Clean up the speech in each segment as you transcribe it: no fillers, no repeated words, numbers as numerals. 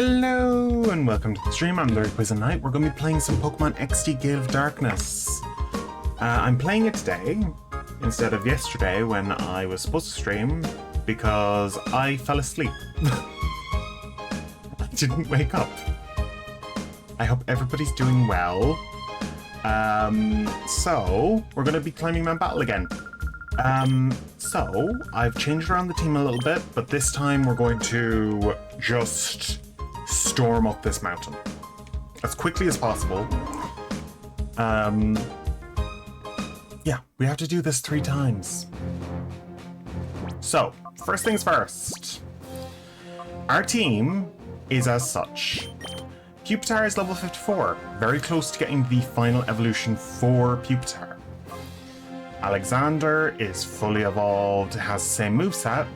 Hello and welcome to the stream. I'm Larry Quiz and Night. We're going to be playing some Pokemon XD Gale of Darkness. I'm playing it today instead of yesterday when I was supposed to stream because I fell asleep. I didn't wake up. I hope everybody's doing well. So we're going to be climbing Mount Battle again. So I've changed around the team a little bit, but this time we're going to just storm up this mountain as quickly as possible. Yeah, we have to do this 3 times. So, first things first. Our team is as such. Pupitar is level 54, very close to getting the final evolution for Pupitar. Alexander is fully evolved, has the same moveset.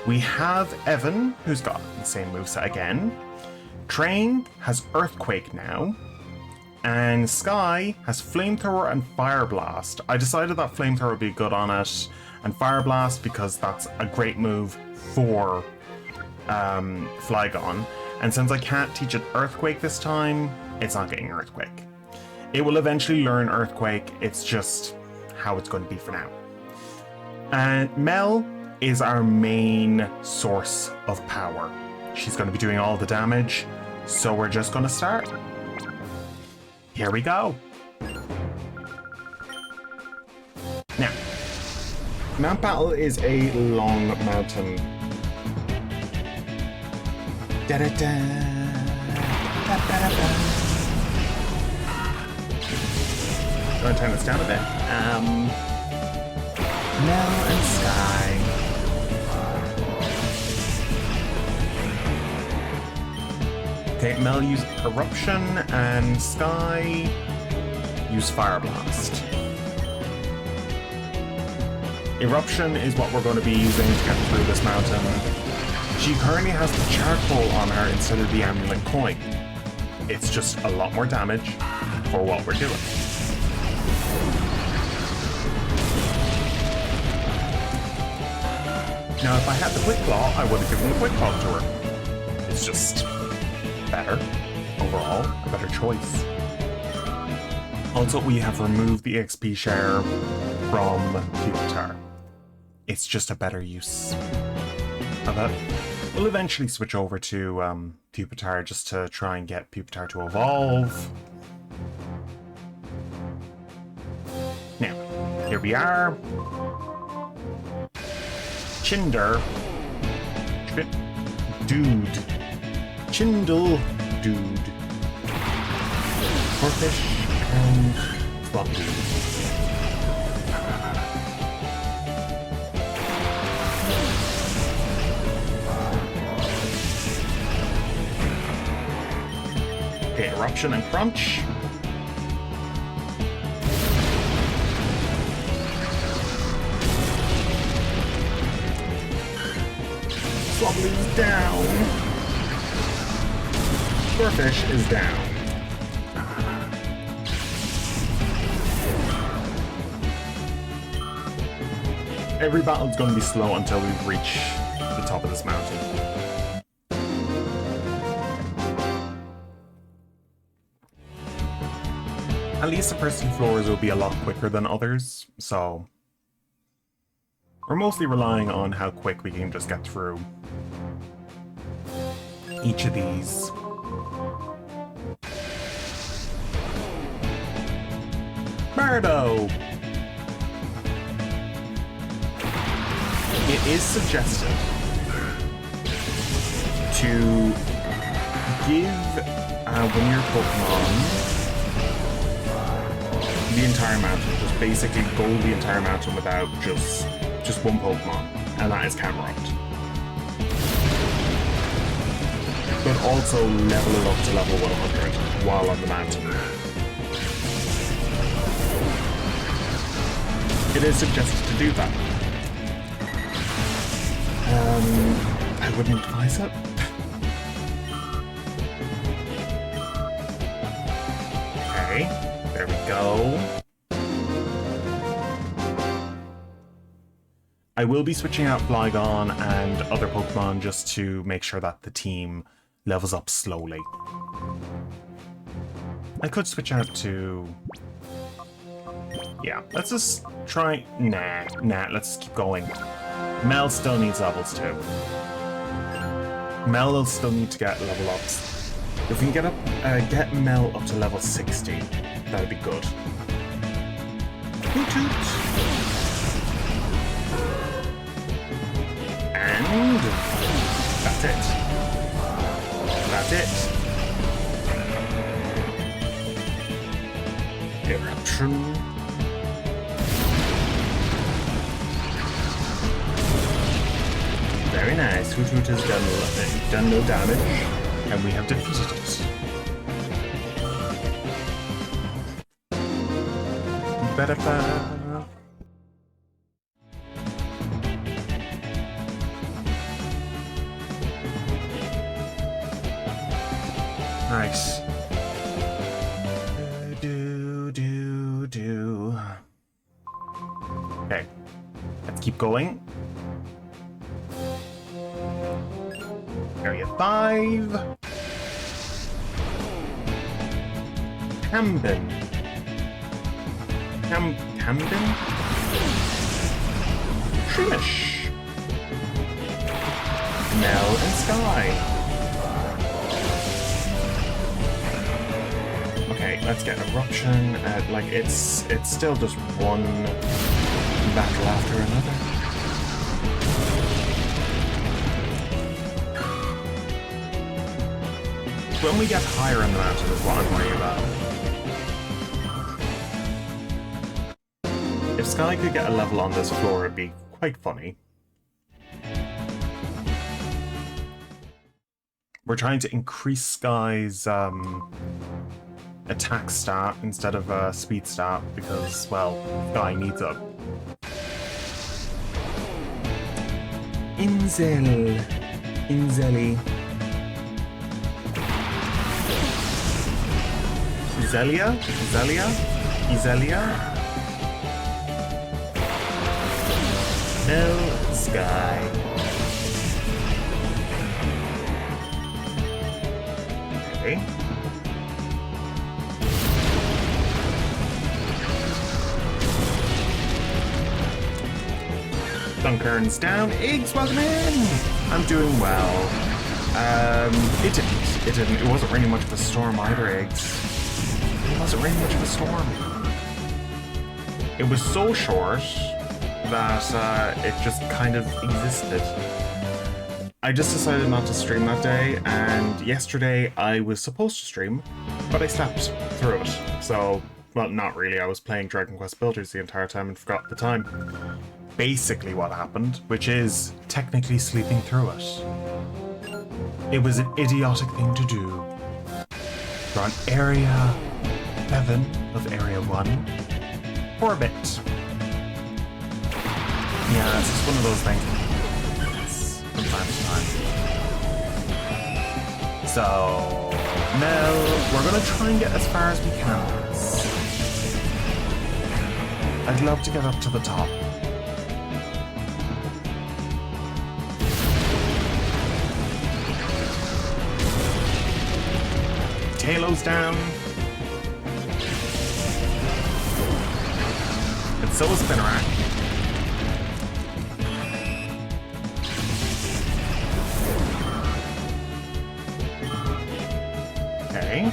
We have Evan, who's got the same moveset again. Train has Earthquake now. And Sky has Flamethrower and Fire Blast. I decided that Flamethrower would be good on it, and Fire Blast because that's a great move for Flygon. And since I can't teach it Earthquake this time, it's not getting Earthquake. It will eventually learn Earthquake, it's just how it's going to be for now. And Mel is our main source of power. She's going to be doing all the damage, so we're just going to start. Here we go. Now, Mount Battle is a long mountain. Da-da-da. Da-da-da-da. I'm going to turn this down a bit. Mel and Sky. Okay, Mel used Eruption and Sky used Fire Blast. Eruption is what we're going to be using to get through this mountain. She currently has the Charcoal on her instead of the Amulet Coin. It's just a lot more damage for what we're doing. Now, if I had the Quick Claw, I would have given the Quick Claw to her. It's just better overall, a better choice. Also, we have removed the XP share from Pupitar. It's just a better use of it. We'll eventually switch over to Pupitar just to try and get Pupitar to evolve. Now, here we are. Chinder. Dude. Chindle Dude. Corfish and Flop Dude. Okay, Eruption and Crunch. Swablu's down. Corfish is down. Every battle is going to be slow until we reach the top of this mountain. At least the first 2 floors will be a lot quicker than others, so we're mostly relying on how quick we can just get through each of these. Bardo! It is suggested to give one of your Pokemon the entire mountain. Just basically go the entire mountain without just one Pokemon, and that is Camerupt. But also level it up to level 100 while on the mountain. It is suggested to do that. I wouldn't advise it. Okay, there we go. I will be switching out Flygon and other Pokemon just to make sure that the team levels up slowly. I could switch out to... Yeah, let's just try... Nah, let's keep going. Mel still needs levels too. Mel will still need to get level ups. If we can get Mel up to level 60, that would be good. Hoot hoot! And... that's it. That's it. Eruption. Very nice. Hoot Hoot has done no damage, and we have defeated it. Ba-da-ba. Nice. Okay, let's keep going. Area 5. Camden. Camden? Trimish. Mel and Sky. Okay, let's get Eruption. Like it's still just one battle after another. When we get higher in the mountain is what I'm worried about. If Sky could get a level on this floor, it'd be quite funny. We're trying to increase Sky's attack stat instead of speed stat because, well, Sky needs it. Inzeli. Zelia? No Sky. Okay. Dunkern's down. Iggs, welcome in! I'm doing well. It didn't. It wasn't really much of a storm either, Iggs. It wasn't really much of a storm. It was so short that it just kind of existed. I just decided not to stream that day, and yesterday I was supposed to stream, but I slept through it. So, well, not really. I was playing Dragon Quest Builders the entire time and forgot the time. Basically what happened, which is technically sleeping through it. It was an idiotic thing to do. We're on Area 7 of Area 1 for a bit. Yeah, it's just one of those things. From time to time. So, Mel, we're gonna try and get as far as we can. I'd love to get up to the top. Talos down. And so is Spinarak. Okay.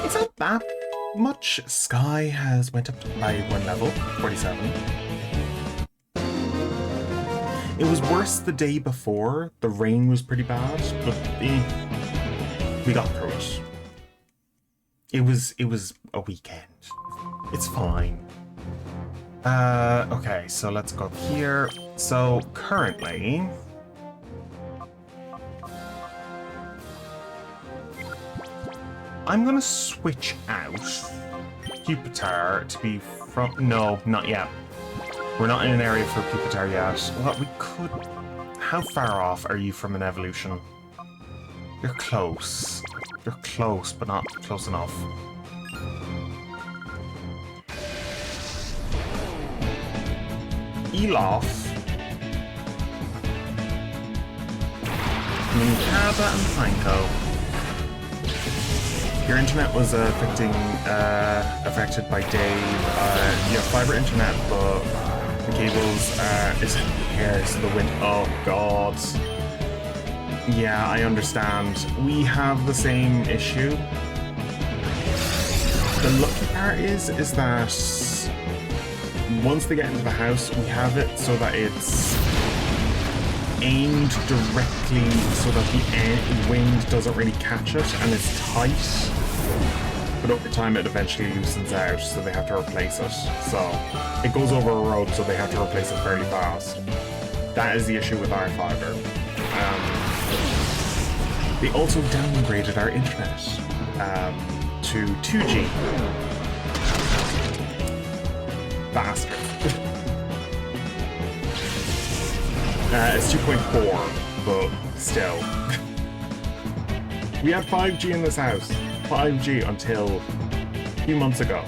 It's not that much. Sky has went up by 1 level, 47. It was worse the day before. The rain was pretty bad, but we got through it. It was a weekend. It's fine. Okay, so let's go up here. So currently, I'm gonna switch out Pupitar to be from... No, not yet. We're not in an area for Pupitar yet. What we could... How far off are you from an evolution? You're close. You're close, but not close enough. Elof. Minicaba and Pineco. Your internet was affected by Dave. You have fiber internet, but the cables isn't here, so the wind. Oh God. Yeah, I understand. We have the same issue. The lucky part is that once they get into the house, we have it so that it's aimed directly so that the wind doesn't really catch it and it's tight. But over time it eventually loosens out, so they have to replace it. So it goes over a road, so they have to replace it fairly fast. That is the issue with our fiber. They also downgraded our internet to 2G. Bastard. It's 2.4, but still. We had 5G in this house. 5G until a few months ago.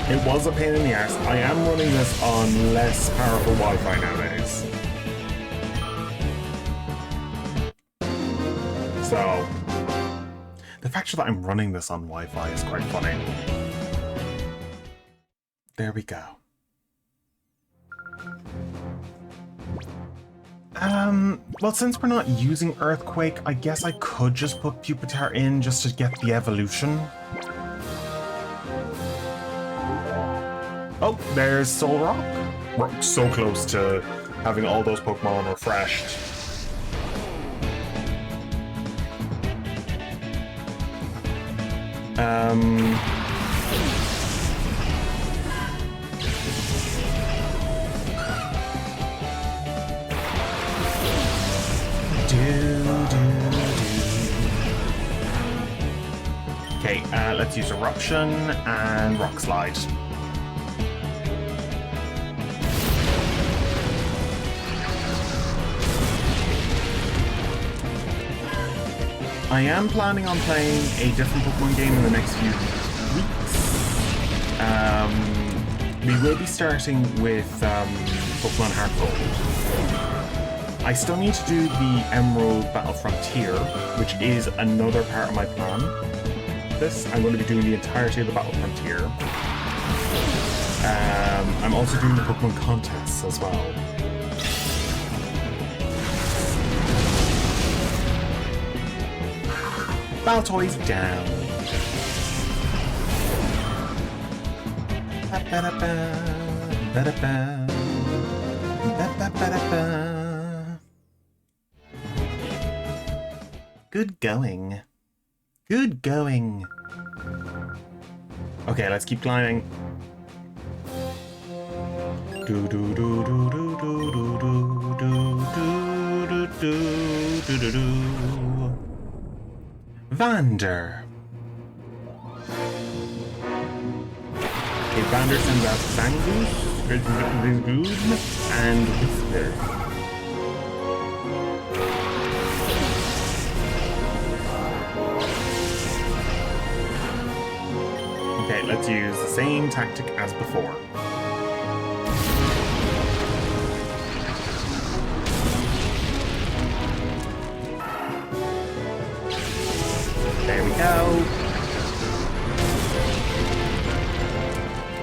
It was a pain in the ass. I am running this on less powerful Wi-Fi nowadays. So, the fact that I'm running this on Wi-Fi is quite funny. There we go. Well, since we're not using Earthquake, I guess I could just put Pupitar in just to get the evolution. Oh, there's Soul Rock. We're so close to having all those Pokemon refreshed. Okay, let's use Eruption and Rock Slide. I am planning on playing a different Pokemon game in the next few weeks. We will be starting with Pokemon Heart Gold. I still need to do the Emerald Battle Frontier, which is another part of my plan. I'm going to be doing the entirety of the Battle Frontier. I'm also doing the Pokemon contests as well. Baltoy's down. Good going. Good going. Okay, let's keep climbing. Do do do do do do do do do do do do do. Vander. Okay, Vander sends out Zangoose, and Whisper. Okay, let's use the same tactic as before. There we go.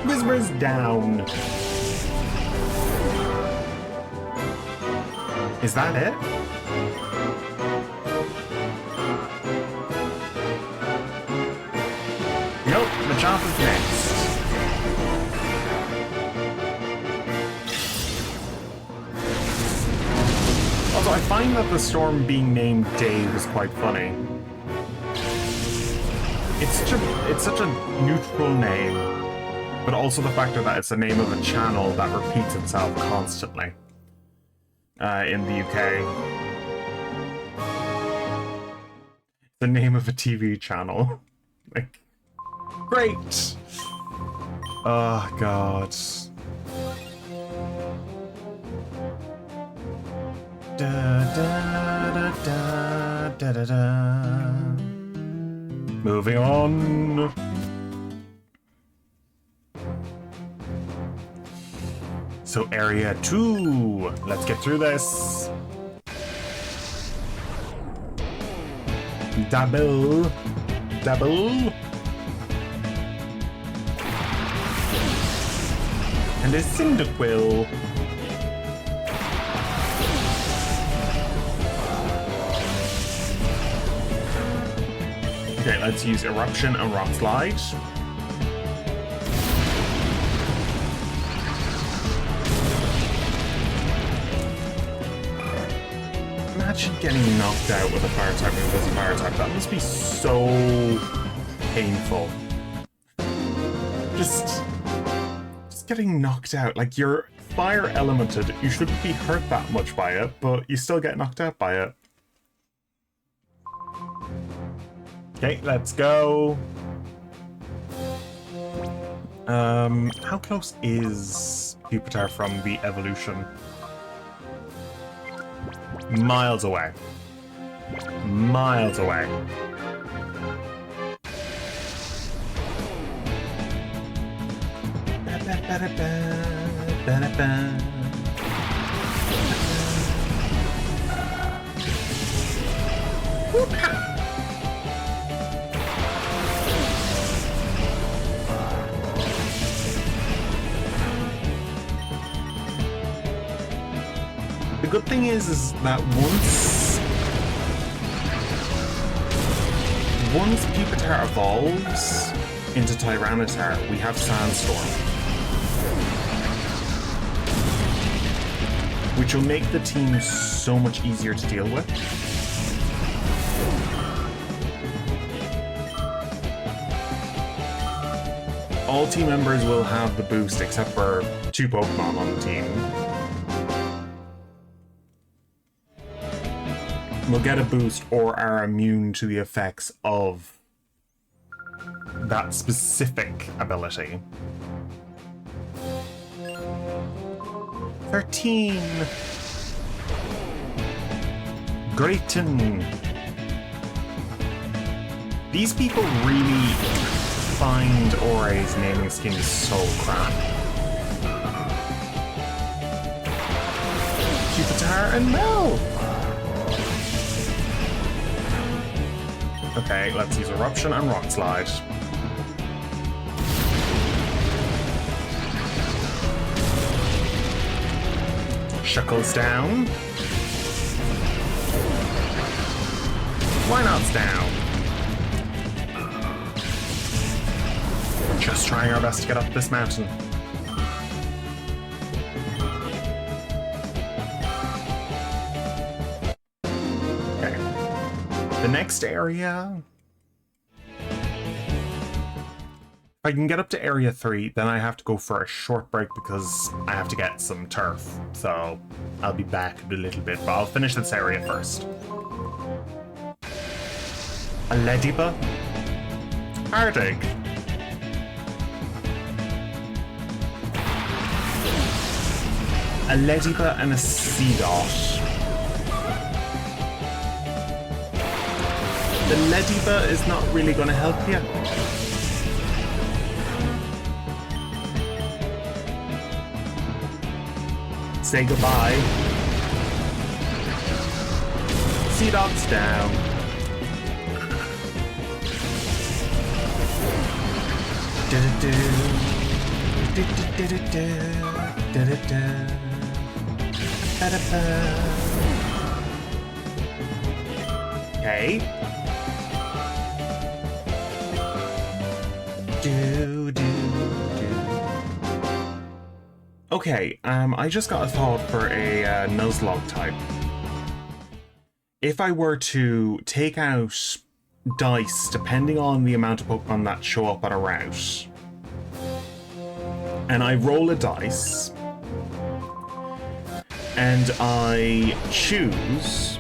Whisper's down. Is that it? Nope, Machamp is next. Also, I find that the storm being named Dave is quite funny. It's such a neutral name, but also the fact that it's the name of a channel that repeats itself constantly in the UK. The name of a TV channel. Like, great! Oh, God. Da da da da da da da. Moving on. So area 2. Let's get through this. Double. And a Cyndaquil. Okay, let's use Eruption and Rock Slide. Imagine getting knocked out with a fire type move as a fire type. That must be so painful. Just getting knocked out. Like, you're fire elemented. You shouldn't be hurt that much by it, but you still get knocked out by it. Okay, let's go. How close is Pupitar from the evolution? Miles away. Miles away. The good thing is that once Pupitar evolves into Tyranitar, we have Sandstorm, which will make the team so much easier to deal with. All team members will have the boost except for 2 Pokemon on the team. Will get a boost or are immune to the effects of that specific ability. 13. Grayton. These people really find Ore's naming scheme so crap. Pupitar and Mel. Okay, let's use Eruption and Rock Slide. Shuckles down. Why not's down? We're just trying our best to get up this mountain. The next area... If I can get up to area 3, then I have to go for a short break because I have to get some turf. So I'll be back in a little bit, but I'll finish this area first. A Lediba. Hardig. A Lediba and a Seedot. The Lediba is not really going to help you. Say goodbye. Seedot's down. Okay. Okay, I just got a thought for a Nuzlocke type. If I were to take out dice, depending on the amount of Pokemon that show up on a route, and I roll a dice, and I choose,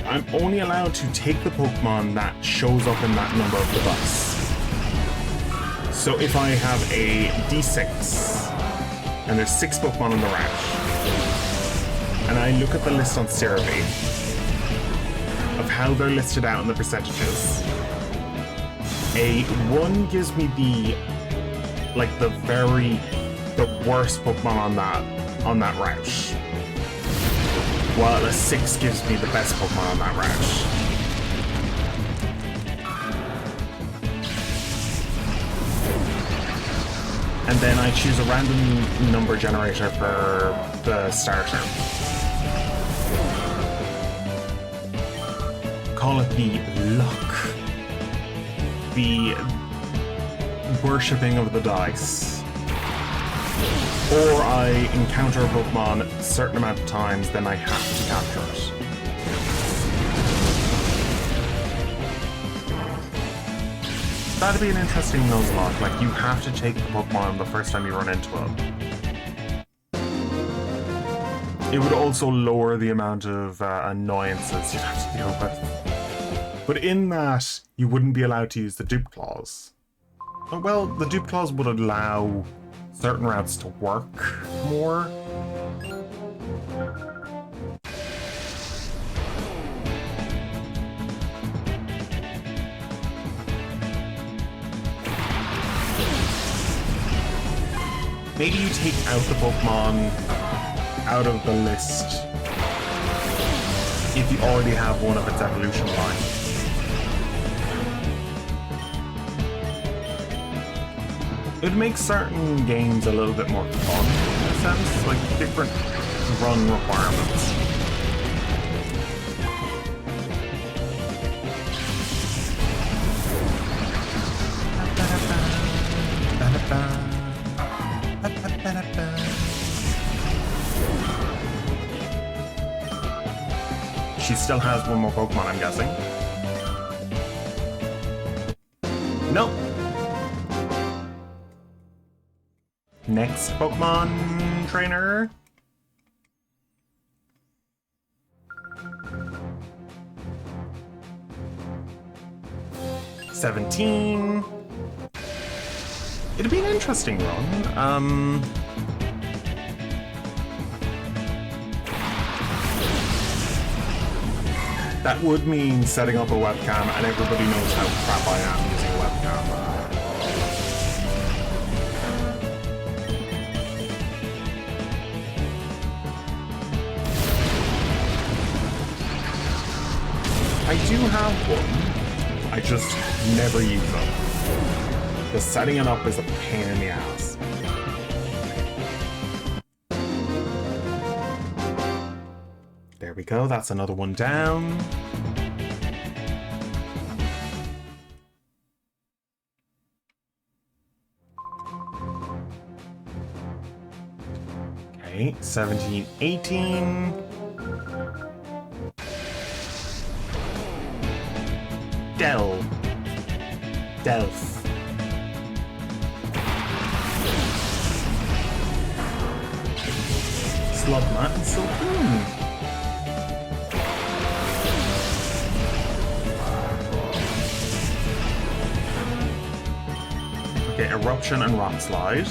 I'm only allowed to take the Pokemon that shows up in that number of the dice. So if I have a D6, and there's 6 Pokemon on the route, and I look at the list on Cerebi of how they're listed out in the percentages, a 1 gives me the very the worst Pokemon on that route. While a 6 gives me the best Pokemon on that route. And then I choose a random number generator for the starter. Call it the luck. The worshipping of the dice. Or I encounter a Pokemon a certain amount of times, then I have to capture it. That'd be an interesting Nuzlocke, like you have to take the Pokemon the first time you run into it. It would also lower the amount of annoyances you'd have to deal with. But in that, you wouldn't be allowed to use the dupe clause. Well, the dupe clause would allow certain routes to work more. Maybe you take out the Pokemon out of the list if you already have one of its evolution line. It makes certain games a little bit more fun, in a sense, like different run requirements. She still has one more Pokemon, I'm guessing. Nope. Next Pokemon trainer. $17. It'd be an interesting run. That would mean setting up a webcam, and everybody knows how crap I am using a webcam. I do have one, I just never use them. The setting it up is a pain in the ass. There we go, that's another one down. Okay, 17, 18. Delph. Slugma and Silcoon. Okay, Eruption and Rock Slide.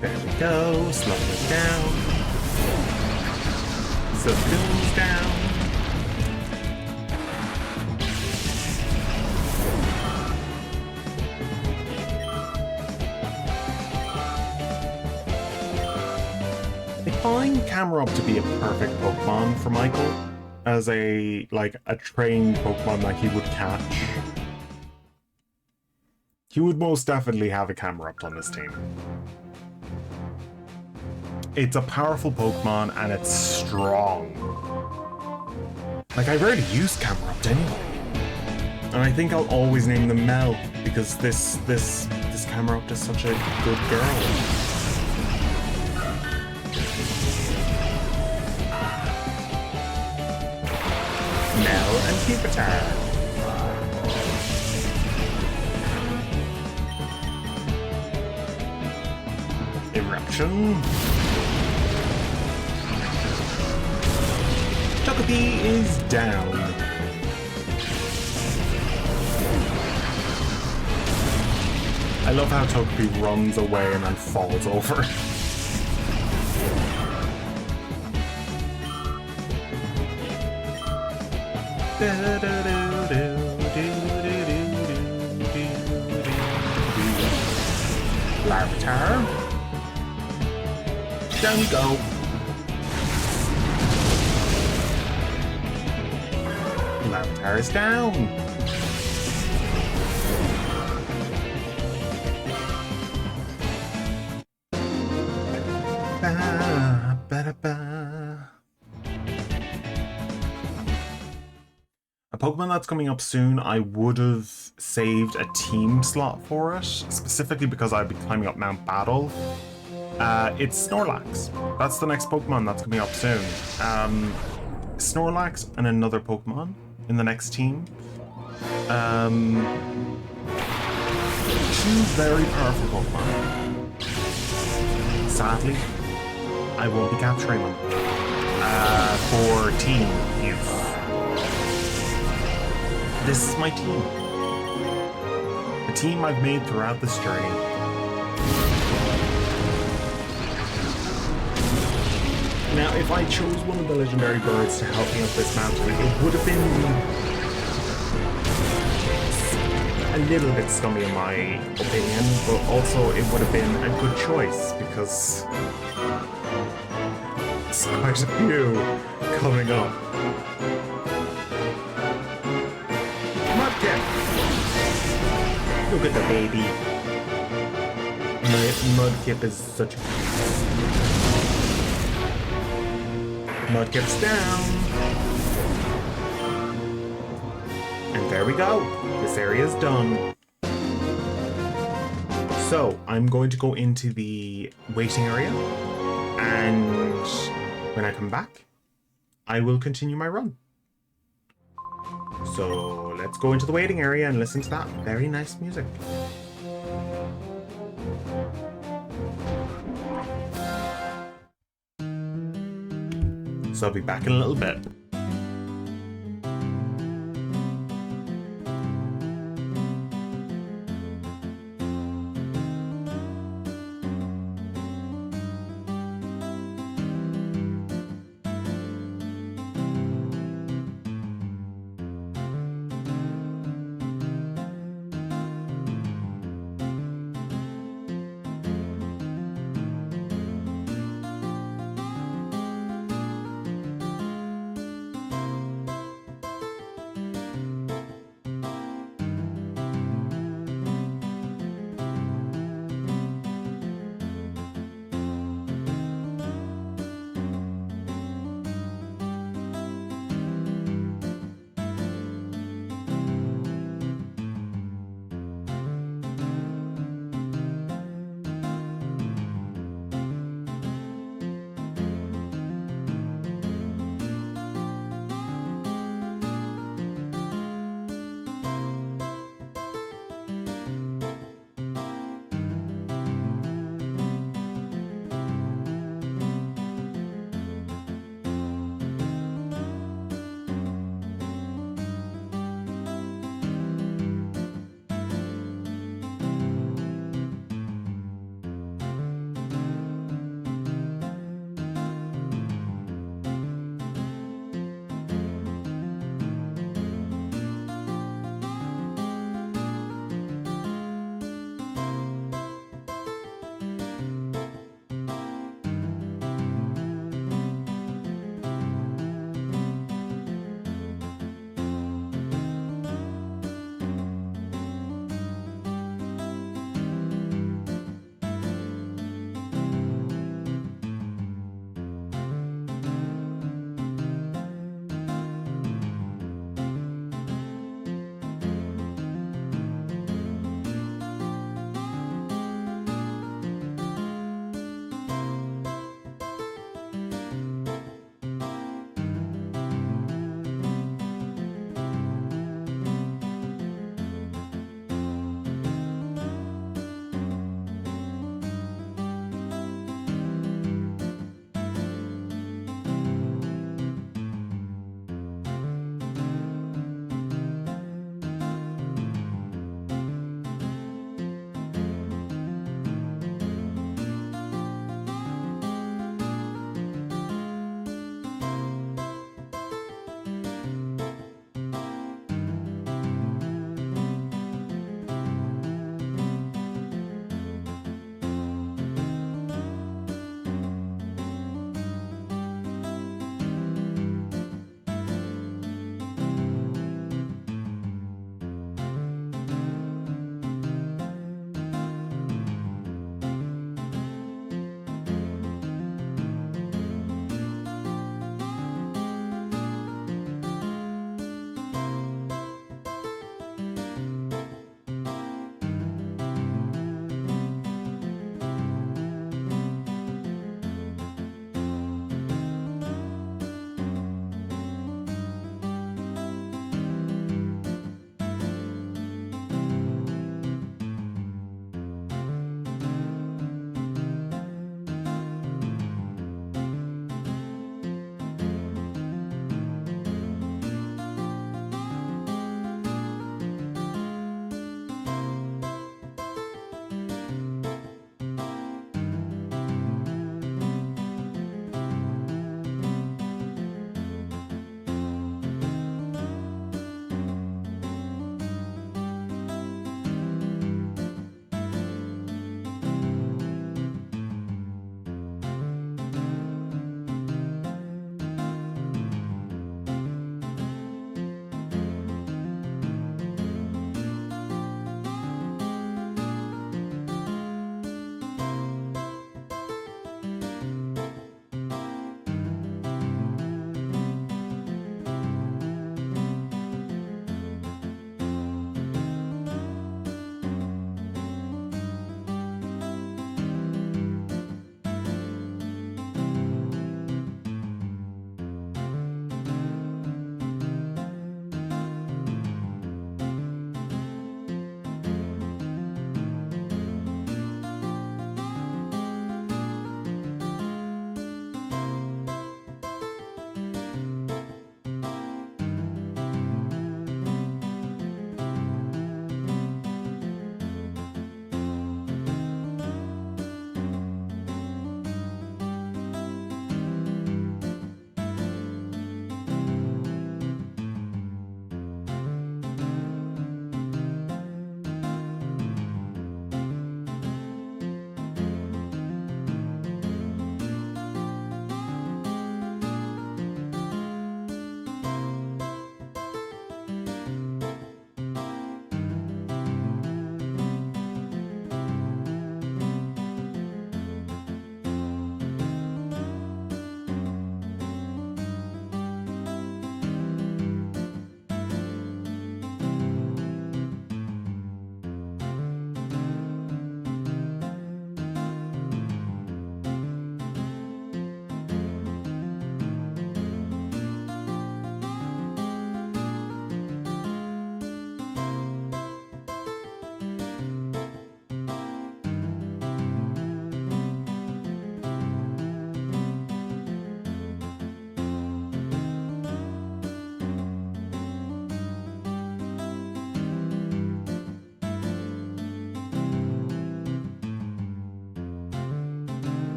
There we go. Slugma's down. Silcoon's down. I find Camerupt to be a perfect Pokemon for Michael as a trained Pokemon that he would catch. He would most definitely have a Camerupt on his team. It's a powerful Pokemon and it's strong. Like, I rarely use Camerupt anyway. And I think I'll always name them Mel because this Camerupt is such a good girl. Mel and Pupitar. Eruption. Togepi is down. I love how Togepi runs away and then falls over. Larvitar. Down you go. Larvitar is down. A Pokemon that's coming up soon, I would have saved a team slot for it, specifically because I'd be climbing up Mount Battle. It's Snorlax. That's the next Pokemon that's coming up soon. Snorlax and another Pokemon in the next team. Two very powerful Pokemon. Sadly, I won't be capturing them for team use. This is my team. The team I've made throughout this journey. Now, if I chose one of the legendary birds to help me up this mountain, it would have been a little bit scummy in my opinion, but also it would have been a good choice because there's quite a few coming up. Mudkip! Look at the baby. Mudkip is such a... Mudkip's down. And there we go. This area's done. So, I'm going to go into the waiting area, and when I come back, I will continue my run. So, let's go into the waiting area and listen to that very nice music. So I'll be back in a little bit.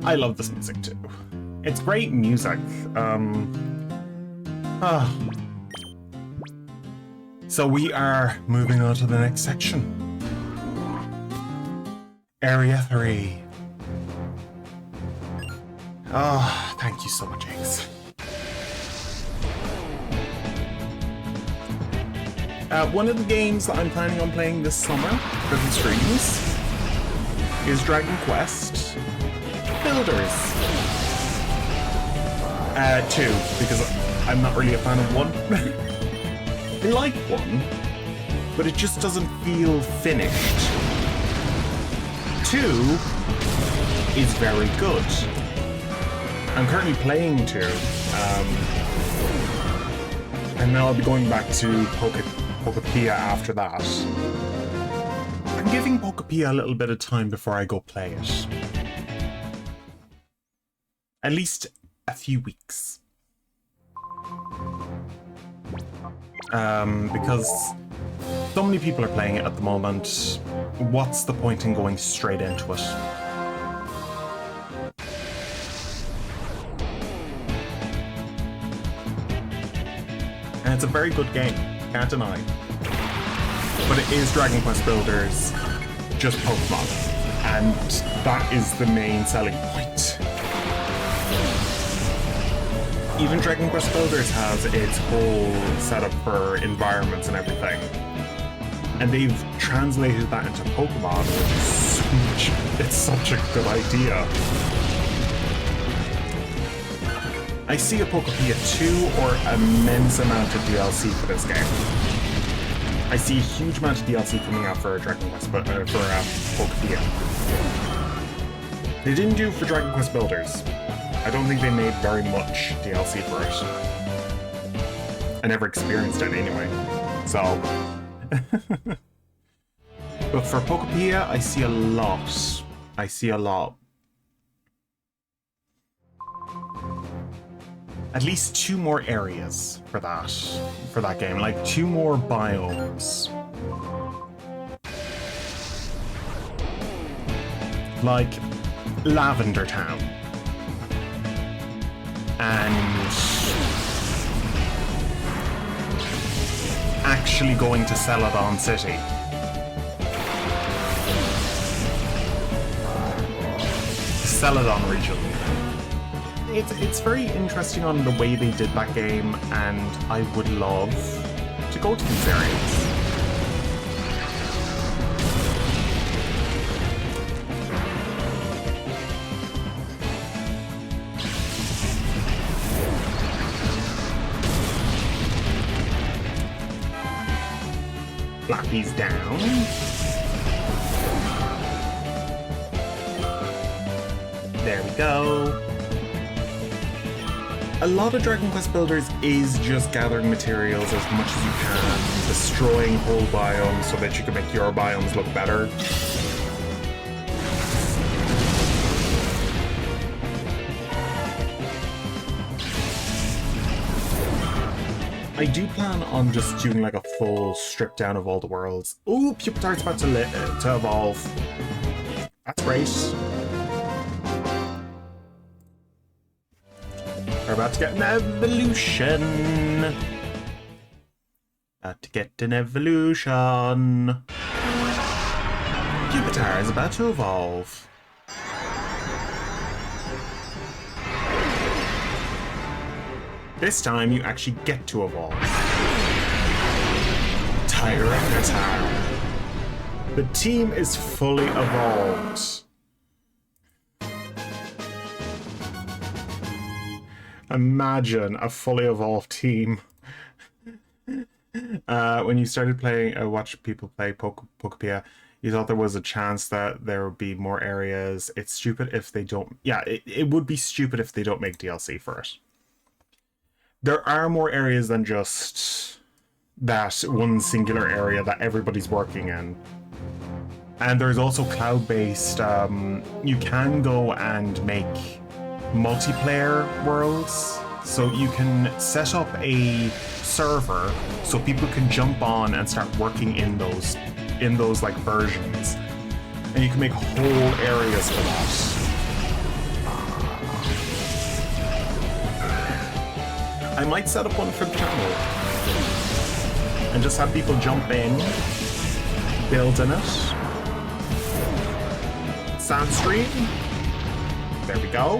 I love this music too. It's great music. So we are moving on to the next section. Area 3. Oh, thank you so much, Ace. One of the games that I'm planning on playing this summer for the streams is Dragon Quest Builders 2, because I'm not really a fan of 1. I like 1, but it just doesn't feel finished. 2 is very good. I'm currently playing 2, and now I'll be going back to Pokopia after that. I'm giving Pokopia a little bit of time before I go play it. At least a few weeks. Because so many people are playing it at the moment. What's the point in going straight into it? And it's a very good game, can't deny. But it is Dragon Quest Builders, just Pokemon. And that is the main selling point. Even Dragon Quest Builders has its whole setup for environments and everything. And they've translated that into Pokemon, which is such a good idea. I see a Pokopia 2 or immense amount of DLC for this game. I see a huge amount of DLC coming out for Dragon Quest, but for Pokopia. They didn't do it for Dragon Quest Builders. I don't think they made very much DLC for it. I never experienced it anyway, so. But for Pokopia, I see a lot. I see a lot. At least 2 more areas for that game, like 2 more biomes. Like Lavender Town. And actually going to Celadon City. Celadon region. It's very interesting on the way they did that game, and I would love to go to these areas. Flappy's down. There we go. A lot of Dragon Quest Builders is just gathering materials as much as you can, destroying whole biomes so that you can make your biomes look better. I do plan on just doing like a full strip down of all the worlds. Ooh, Pupitar's about to evolve. That's great. We're about to get an evolution. About to get an evolution. Pupitar is about to evolve. This time you actually get to evolve. Tyranitar. The team is fully evolved. Imagine a fully evolved team. When you started playing, watch people play Pokopia, you thought there was a chance that there would be more areas. It's stupid if they don't. Yeah, it would be stupid if they don't make DLC for it. There are more areas than just that one singular area that everybody's working in. And there's also cloud-based, you can go and make multiplayer worlds. So you can set up a server so people can jump on and start working in those like versions. And you can make whole areas for that. I might set up one for the channel and just have people jump in, build in it. Sound stream. There we go.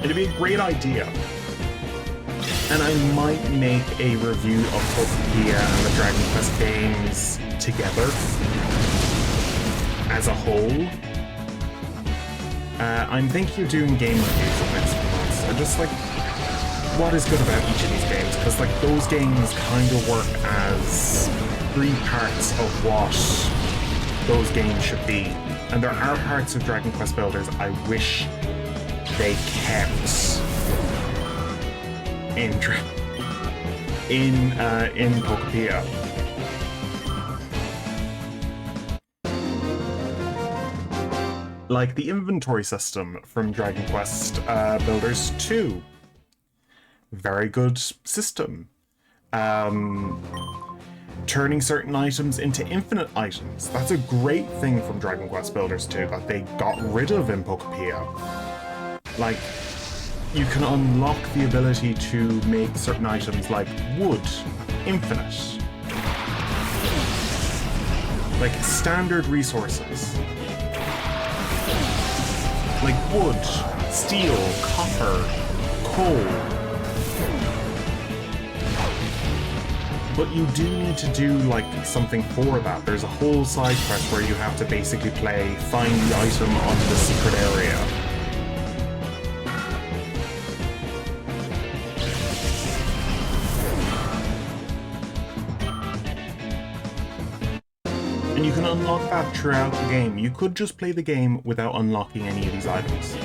It'd be a great idea. And I might make a review of Pokemon and the Dragon Quest games together as a whole. I'm thinking of doing game reviews of next few months. I'm just like, what is good about each of these games? Because like those games kind of work as 3 parts of what those games should be. And there are parts of Dragon Quest Builders I wish they kept in Pokemon. Like the inventory system from Dragon Quest Builders 2. Very good system. Turning certain items into infinite items. That's a great thing from Dragon Quest Builders 2 that they got rid of in Pokemon. Like, you can unlock the ability to make certain items like wood infinite. Like standard resources. Like wood, steel, copper, coal. But you do need to do like something for that. There's a whole side quest where you have to basically find the item on the secret area. And you can unlock that throughout the game. You could just play the game without unlocking any of these items.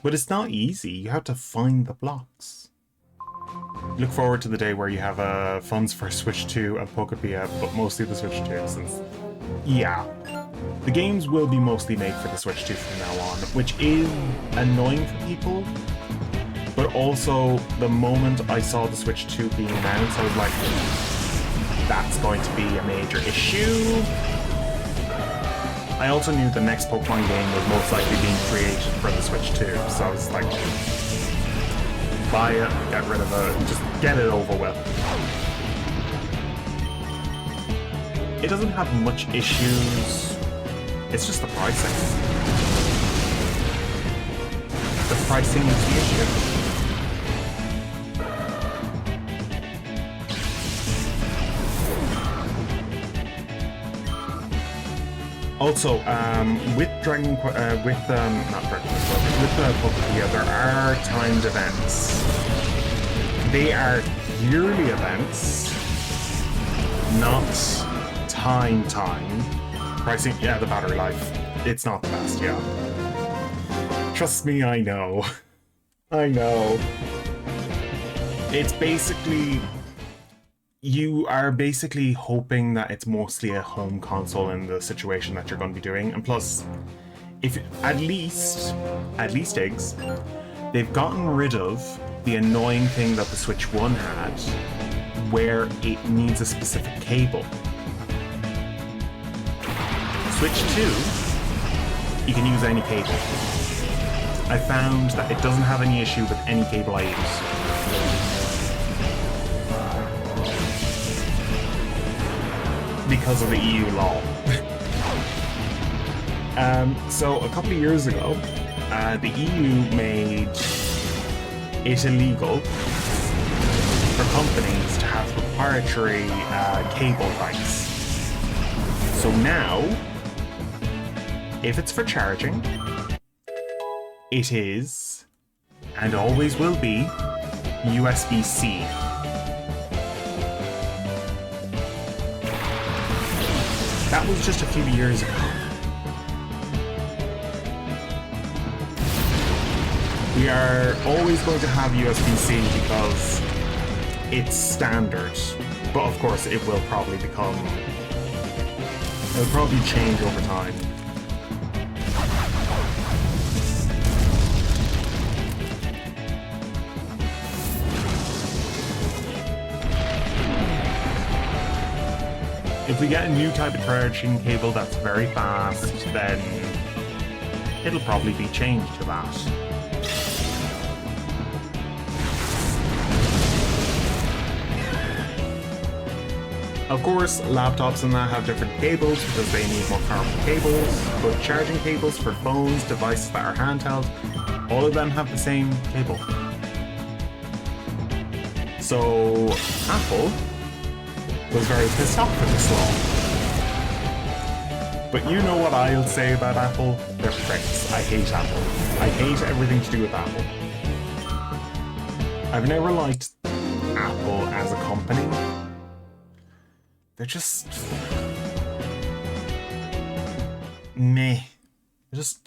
But it's not easy. You have to find the blocks. Look forward to the day where you have funds for Switch 2 and Pokemon, but mostly the Switch 2, since... Yeah. The games will be mostly made for the Switch 2 from now on, which is annoying for people. But also, the moment I saw the Switch 2 being announced, I was like... That's going to be a major issue. I also knew the next Pokemon game was most likely being created for the Switch 2, so I was like, buy it, get rid of it, just get it over with. It doesn't have much issues, it's just the pricing. The pricing is the issue. Also, with Dragon Quest, with Pokemon, there are timed events. They are yearly events, not time. Pricing, yeah, the battery life, it's not the best, yeah. Trust me, I know. I know. It's basically... You are basically hoping that it's mostly a home console in the situation that you're going to be doing. And plus, if at least Eggs, they've gotten rid of the annoying thing that the Switch 1 had, where it needs a specific cable. Switch 2, you can use any cable. I found that it doesn't have any issue with any cable I use. Because of the EU law. So a couple of years ago, the EU made it illegal for companies to have proprietary cable rights. So now, if it's for charging, it is, and always will be, USB-C. That was just a few years ago. We are always going to have USB-C because it's standard. But of course it will probably change over time. If we get a new type of charging cable that's very fast, then it'll probably be changed to that. Of course, laptops and that have different cables because they need more powerful cables, but charging cables for phones, devices that are handheld, all of them have the same cable. So, Apple was very pissed off at this law. But you know what I'll say about Apple? They're pricks. I hate Apple. I hate everything to do with Apple. I've never liked Apple as a company. They're just... meh.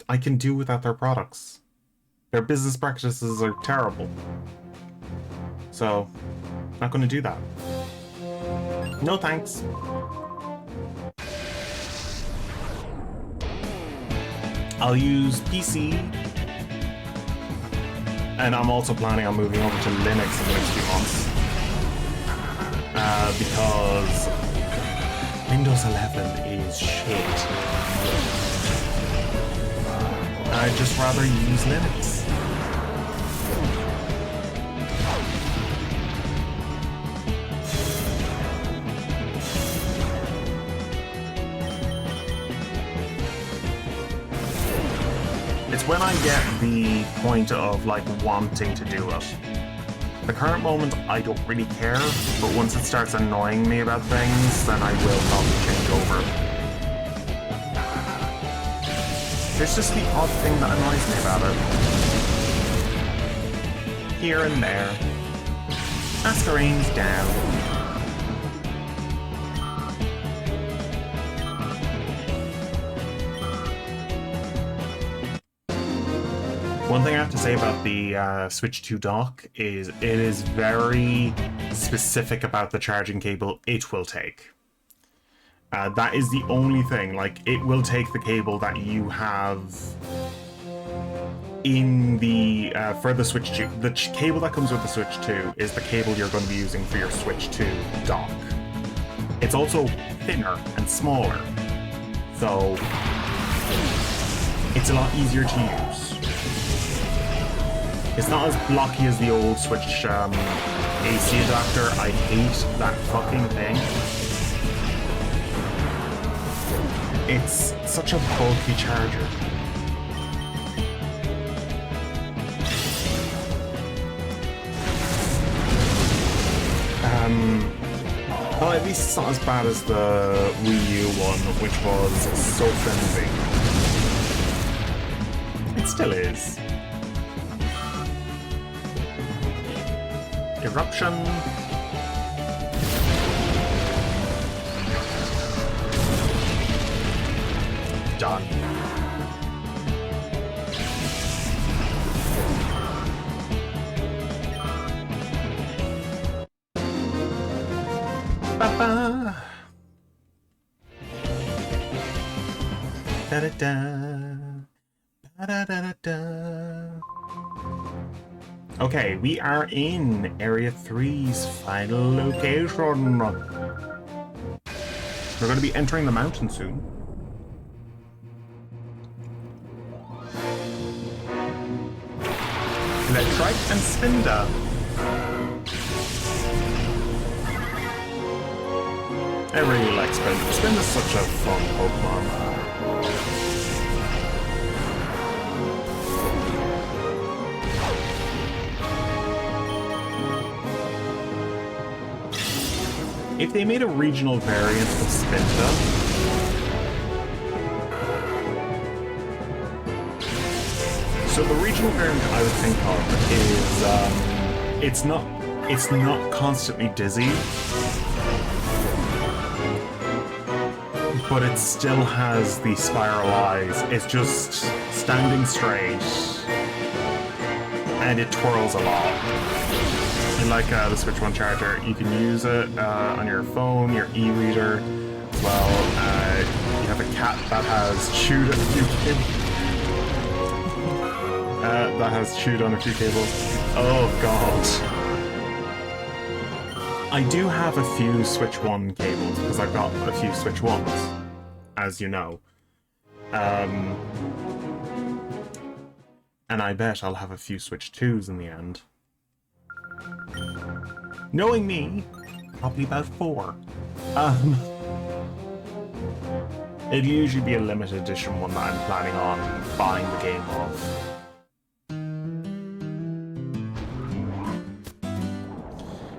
I can do without their products. Their business practices are terrible. So, not gonna do that. No thanks. I'll use PC, and I'm also planning on moving over to Linux in the next few months. Because Windows 11 is shit. I'd just rather use Linux. It's when I get the point of like wanting to do it. The current moment, I don't really care, but once it starts annoying me about things, then I will probably change over. There's just the odd thing that annoys me about it. Here and there. Masquerade's down. One thing I have to say about the Switch 2 dock is it is very specific about the charging cable it will take. That is the only thing. Like, it will take the cable that you have in the for the Switch 2. The cable that comes with the Switch 2 is the cable you're going to be using for your Switch 2 dock. It's also thinner and smaller, so it's a lot easier to use. It's not as blocky as the old Switch AC adapter. I hate that fucking thing. It's such a bulky charger. Well, at least it's not as bad as the Wii U one, which was so flimsy. It still is. Eruption. Done. Ba-ba. Da-da-da. Da-da-da-da-da. Okay, we are in Area 3's final location. We're going to be entering the mountain soon. Electrike and Spinda. I really like Spinda. Spinda's such a fun Pokemon. If they made a regional variant of Spinda, so the regional variant I would think of is it's not constantly dizzy, but it still has the spiral eyes. It's just standing straight, and it twirls a lot. And like the Switch 1 charger, you can use it on your phone, your e-reader, as well. You have a cat that has chewed a few on a few cables. Oh god. I do have a few Switch 1 cables, because I've got a few Switch 1s, as you know. And I bet I'll have a few Switch 2s in the end. Knowing me, probably about 4. It'll usually be a limited edition one that I'm planning on buying the game of.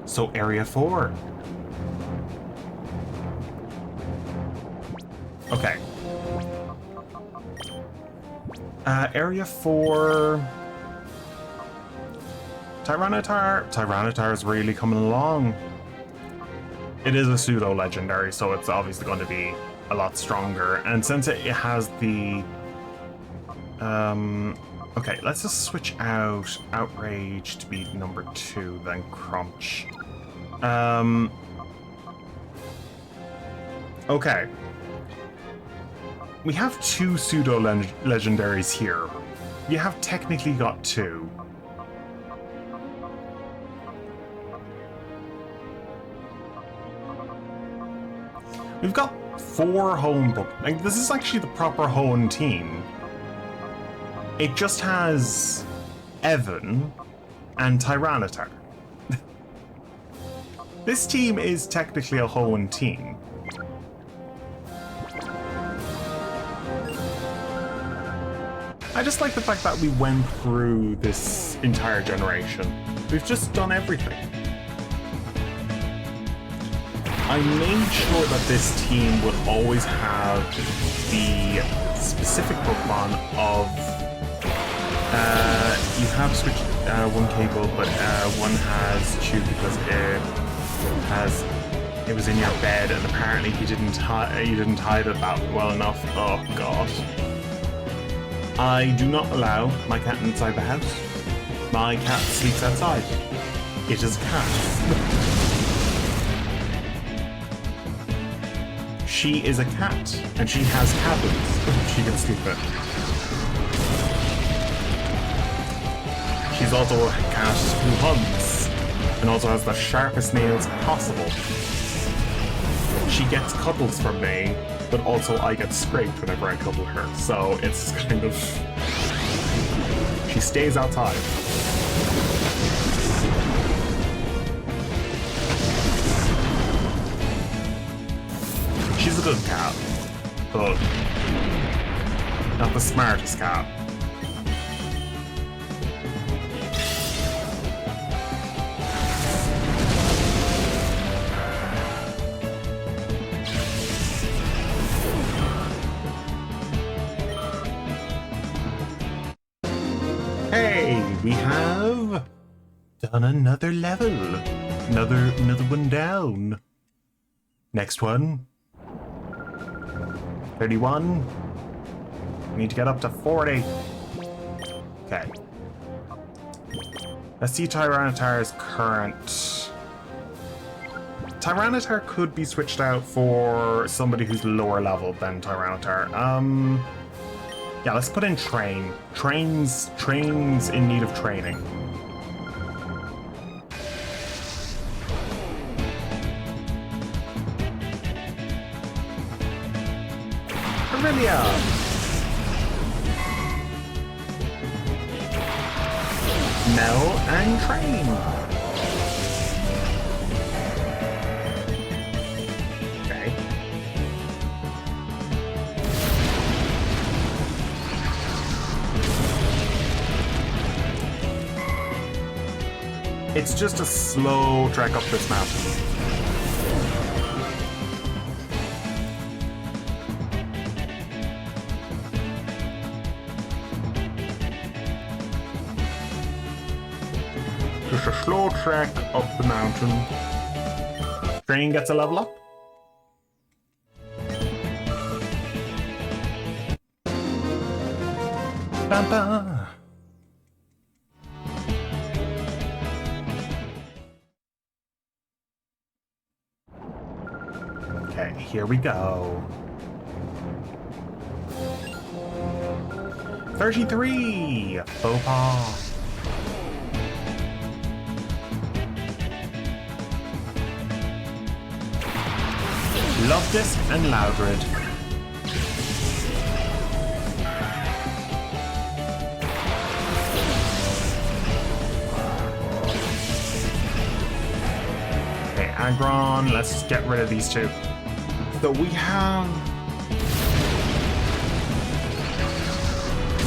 So, Area 4. Okay. Area 4... Tyranitar is really coming along. It is a pseudo-legendary, so it's obviously going to be a lot stronger. And since it has the... okay, let's just switch out Outrage to be number 2, then Crunch. Okay. We have 2 pseudo-legendaries here. You have technically got 2. We've got 4 home... Like, this is actually the proper home team. It just has Evan and Tyranitar. This team is technically a home team. I just like the fact that we went through this entire generation. We've just done everything. I made sure that this team would always have the specific Pokemon of... you have switched one cable, but one has Chew because it was in your bed, and apparently you didn't hide it that well enough. Oh god. I do not allow my cat inside the house. My cat sleeps outside. It is a cat. She is a cat, and she has cabins she can sleep in. She's also a cat who hunts, and also has the sharpest nails possible. She gets cuddles from me, but also I get scraped whenever I cuddle her, so it's kind of... She stays outside. She's a good cat, but not the smartest cat. Hey, we have done another level. Another one down. Next one. 31. We need to get up to 40. Okay. Let's see Tyranitar's current... Tyranitar could be switched out for somebody who's lower level than Tyranitar. Yeah, let's put in Train. Train's in need of training. Aurelia! Mel and Train. Okay. It's just a slow trek up this mountain. Just a slow trek up the mountain. Train gets a level up. Bam, bam. Okay, here we go. 33! Faux pas. Loftus and Loudred. Agron. Let's just get rid of these two. So we have...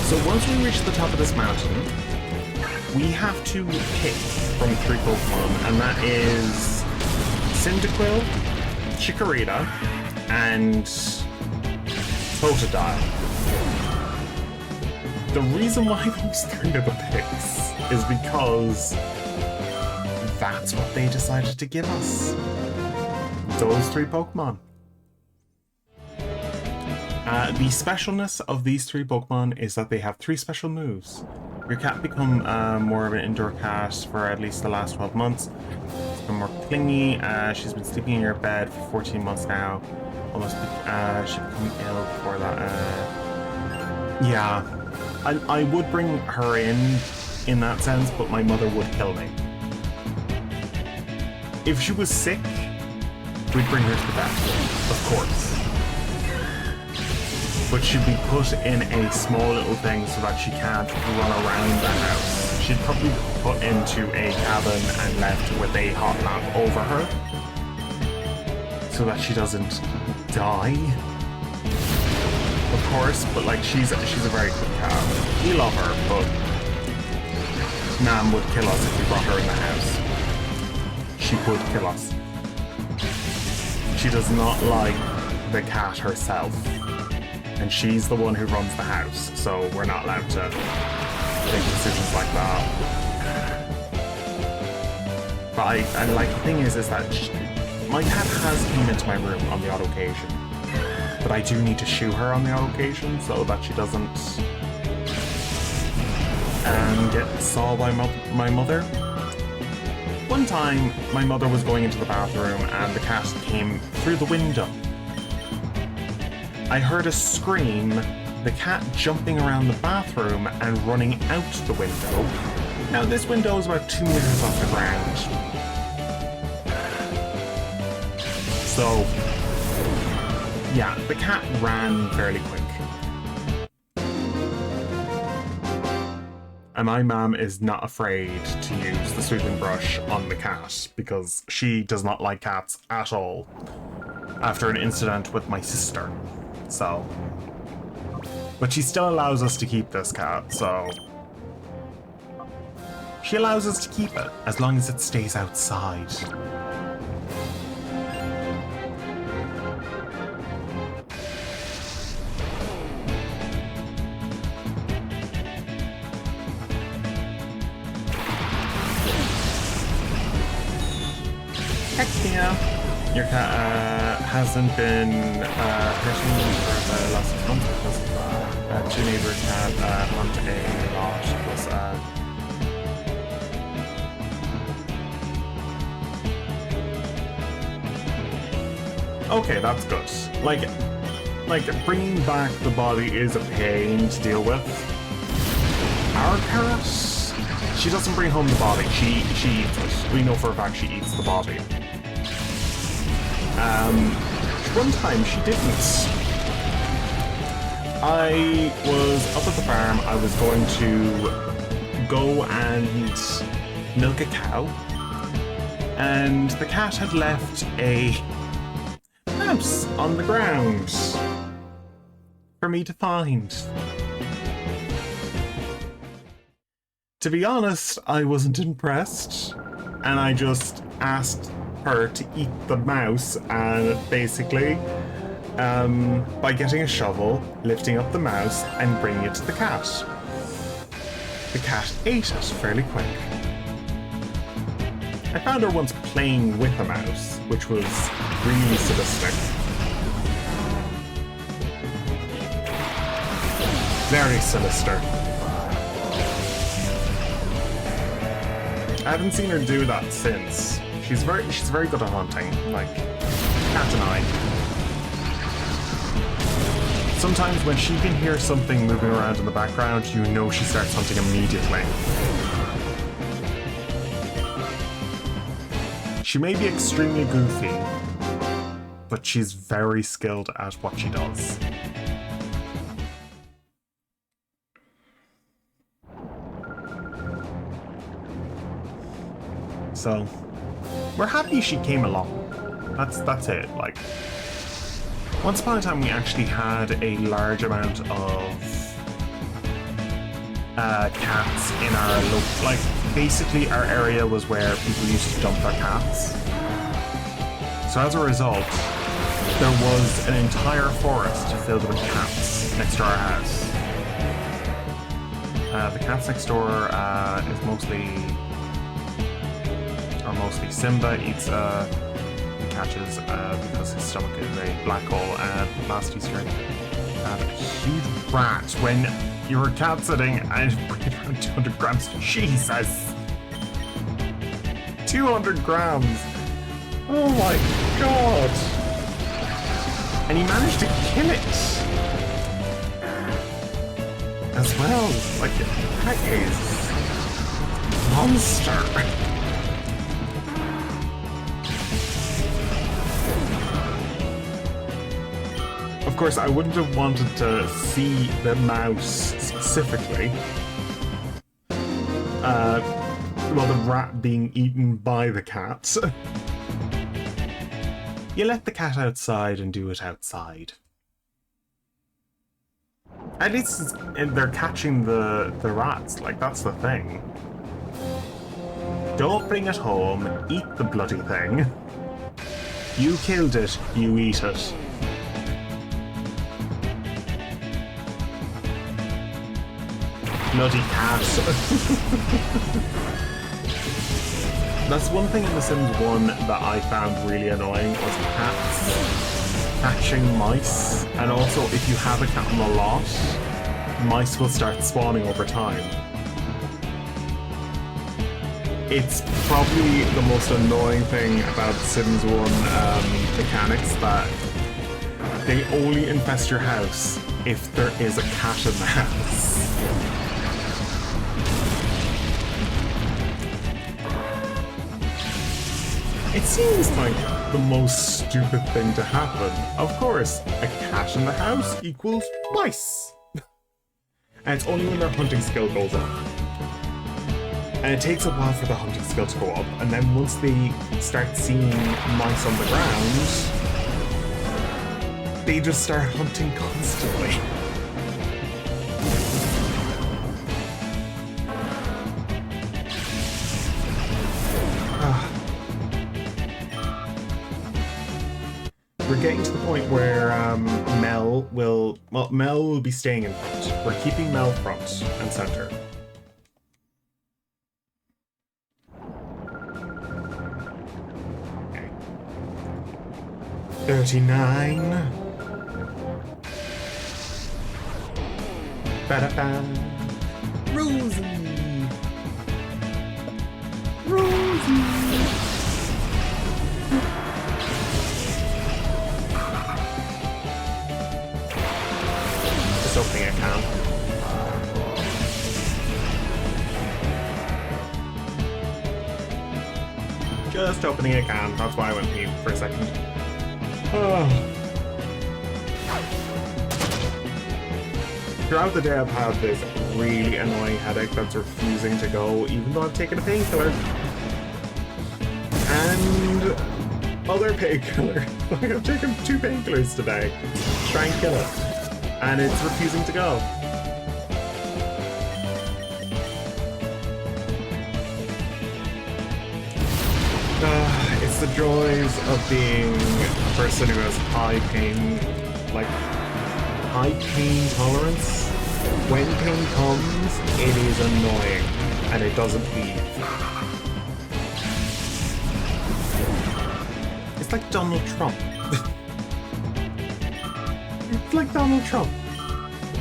So once we reach the top of this mountain, we have to pick from 3 Pokemon, and that is Cyndaquil, Chikorita, and Totodile. The reason why those 3 are the picks is because that's what they decided to give us. Those 3 Pokemon. The specialness of these 3 Pokemon is that they have 3 special moves. Your cat become more of an indoor cat for at least the last 12 months. It's been more clingy. She's been sleeping in your bed for 14 months now. Almost, she became ill before that. Yeah, I would bring her in that sense, but my mother would kill me. If she was sick, we'd bring her to the vet, of course. But she'd be put in a small little thing so that she can't run around the house. She'd probably be put into a cabin and left with a hot lamp over her so that she doesn't die. Of course, but like she's a very good cat. We love her, but Nam would kill us if we brought her in the house. She would kill us. She does not like the cat herself. And she's the one who runs the house, so we're not allowed to make decisions like that. But I like, the thing is that my cat has came into my room on the odd occasion, but I do need to shoo her on the odd occasion so that she doesn't get saw by my mother. One time, my mother was going into the bathroom and the cat came through the window. I heard a scream, the cat jumping around the bathroom and running out the window. Now this window is about 2 meters off the ground. So, yeah, the cat ran fairly quick. And my mom is not afraid to use the sweeping brush on the cat because she does not like cats at all after an incident with my sister. So, but she still allows us to keep this cat, so she allows us to keep it as long as it stays outside. Heck yeah. Your cat hasn't been hurting you for the last 6 months because 2 neighbors have hunt a lot. Plus, okay, that's good. Like bringing back the body is a pain to deal with. Our cat, she doesn't bring home the body. She eats it. We know for a fact she eats the body. One time she didn't. I was up at the farm, I was going to go and milk a cow, and the cat had left a mouse on the ground for me to find. To be honest, I wasn't impressed, and I just asked her to eat the mouse, and basically by getting a shovel, lifting up the mouse and bringing it to the cat. The cat ate it fairly quick. I found her once playing with a mouse, which was really sadistic. Very sinister. I haven't seen her do that since. She's very good at hunting, like Cat and I. Sometimes when she can hear something moving around in the background, you know she starts hunting immediately. She may be extremely goofy, but she's very skilled at what she does. So, we're happy she came along. That's it. Like, once upon a time, we actually had a large amount of cats in our local. Like, basically, our area was where people used to dump their cats. So as a result, there was an entire forest filled with cats next to our house. The cats next door is mostly Simba eats catches because his stomach is a black hole. Last Easter, a huge rat when you were cat sitting and weighed around 200 grams. Jesus, 200 grams. Oh my god! And he managed to kill it as well. Like, that is a monster. Of course, I wouldn't have wanted to see the mouse specifically. Well, the rat being eaten by the cat. You let the cat outside and do it outside. At least they're catching the rats, like, that's the thing. Don't bring it home, eat the bloody thing. You killed it, you eat it. Bloody cat. That's one thing in The Sims 1 that I found really annoying, was cats catching mice. And also, if you have a cat on a lot, mice will start spawning over time. It's probably the most annoying thing about Sims 1 mechanics, that they only infest your house if there is a cat in the house. It seems like the most stupid thing to happen. Of course, a cat in the house equals mice. And it's only when their hunting skill goes up. And it takes a while for the hunting skill to go up, and then once they start seeing mice on the ground, they just start hunting constantly. We're getting to the point where Mel will be staying in front. We're keeping Mel front and center. Okay. 39. Ba-da-ba. Rosie. Rosie. Opening a can. Just opening a can, that's why I went pee for a second. Oh. Throughout the day I've had this really annoying headache that's refusing to go, even though I've taken a painkiller. And other painkiller. Like, I've taken 2 painkillers today to try and kill it. And it's refusing to go. It's the joys of being a person who has high pain tolerance. When pain comes, it is annoying, and it doesn't leave. It's like Donald Trump. It's like Donald Trump.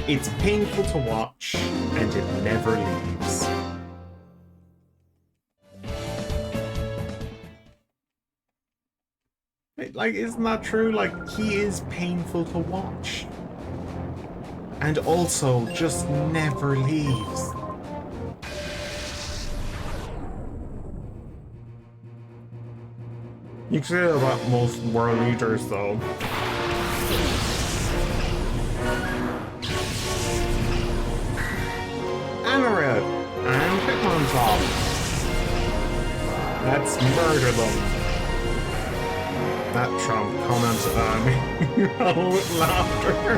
It's painful to watch, and it never leaves. Like, isn't that true? Like, he is painful to watch. And also, just never leaves. You can say that about most world leaders, though. And Hitmon's off. Let's murder them. That Trump commented on me with laughter.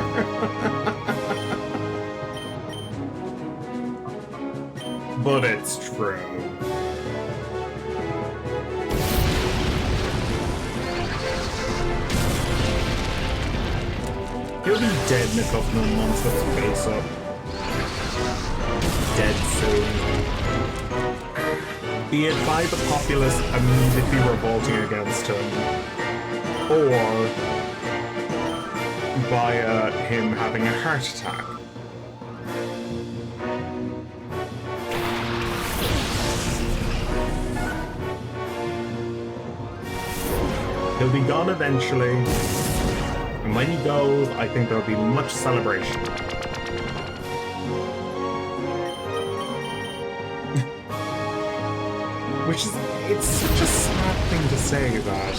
But it's true. He'll be dead in a couple of months with his face up. Dead soon. Be it by the populace immediately revolting against him, or by him having a heart attack. He'll be gone eventually, and when he goes, I think there'll be much celebration. Which is, it's such a sad thing to say that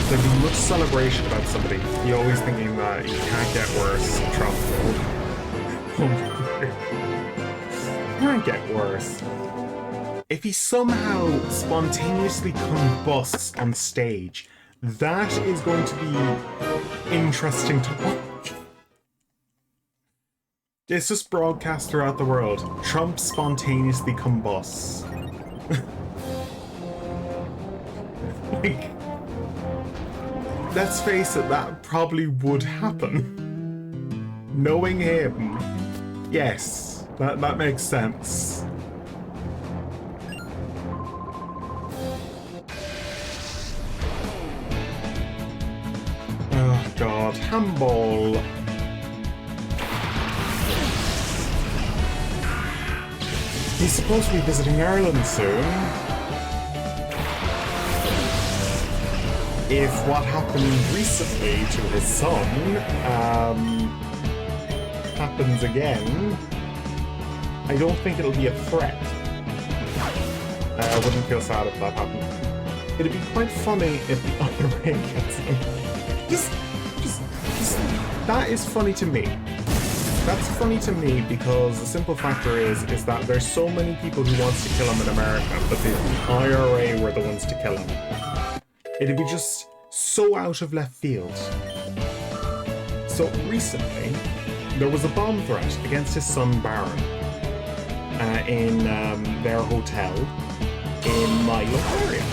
there'd be much celebration about somebody. You're always thinking that you can't get worse, Trump. Can't get worse. If he somehow spontaneously combusts on stage, that is going to be interesting to watch. It's just broadcast throughout the world. Trump spontaneously combusts. Like, let's face it, that probably would happen. Knowing him, yes, that makes sense. Oh god, handball. He's supposed to be visiting Ireland soon. If what happened recently to his son happens again, I don't think it'll be a threat. I wouldn't feel sad if that happened. It'd be quite funny if the IRA gets him. Just, that is funny to me. That's funny to me because the simple factor is that there's so many people who wants to kill him in America, but the IRA were the ones to kill him. It'd be just so out of left field. So recently, there was a bomb threat against his son Baron in their hotel in my local area.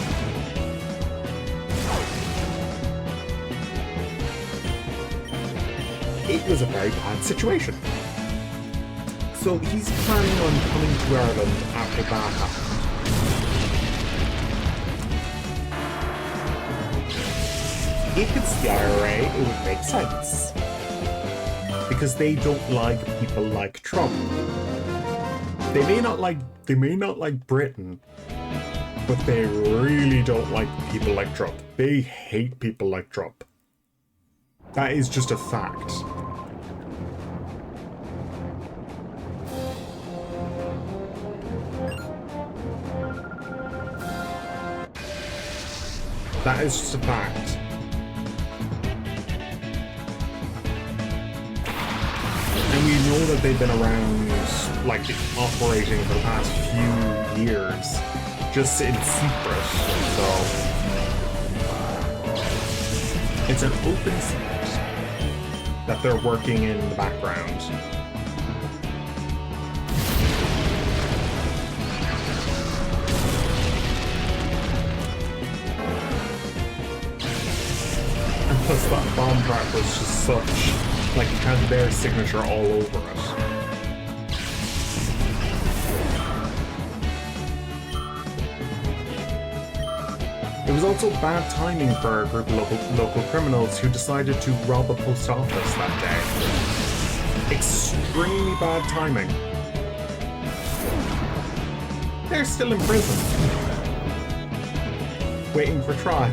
It was a very bad situation. So he's planning on coming to Ireland after that happens. If it's the IRA, it would make sense. Because they don't like people like Trump. They may not like Britain, but they really don't like people like Trump. They hate people like Trump. That is just a fact. That is just a fact. And we know that they've been around, like, operating for the past few years, just in secret, so... It's an open secret that they're working in the background. And plus that bomb threat was just such... like, it had their signature all over it. It was also bad timing for a group of local criminals who decided to rob a post office that day. Extremely bad timing. They're still in prison. Waiting for trial.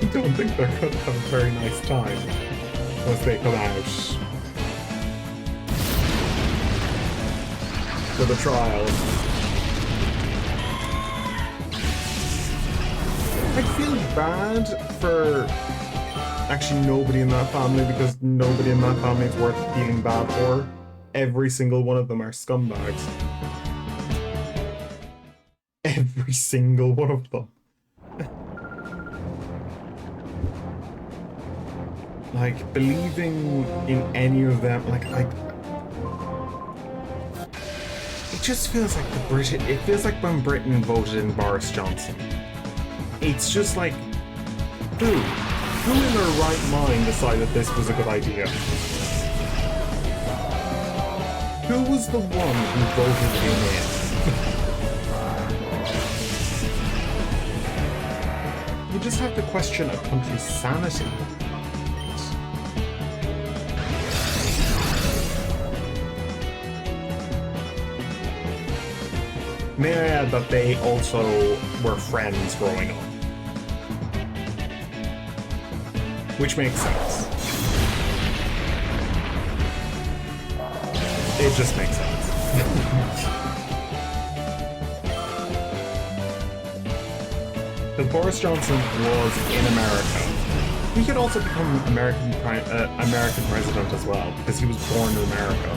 I don't think they're going to have a very nice time once they come out for the trial. I feel bad for actually nobody in that family because nobody in that family is worth feeling bad for. Every single one of them are scumbags. Every single one of them. Like, believing in any of them, like, it just feels like it feels like when Britain voted in Boris Johnson. It's just like, who in their right mind decided this was a good idea? Who was the one who voted him in? You just have to question a country's sanity. May I add that they also were friends growing up. Which makes sense. It just makes sense. Because Boris Johnson was in America. He could also become American president as well, because he was born in America.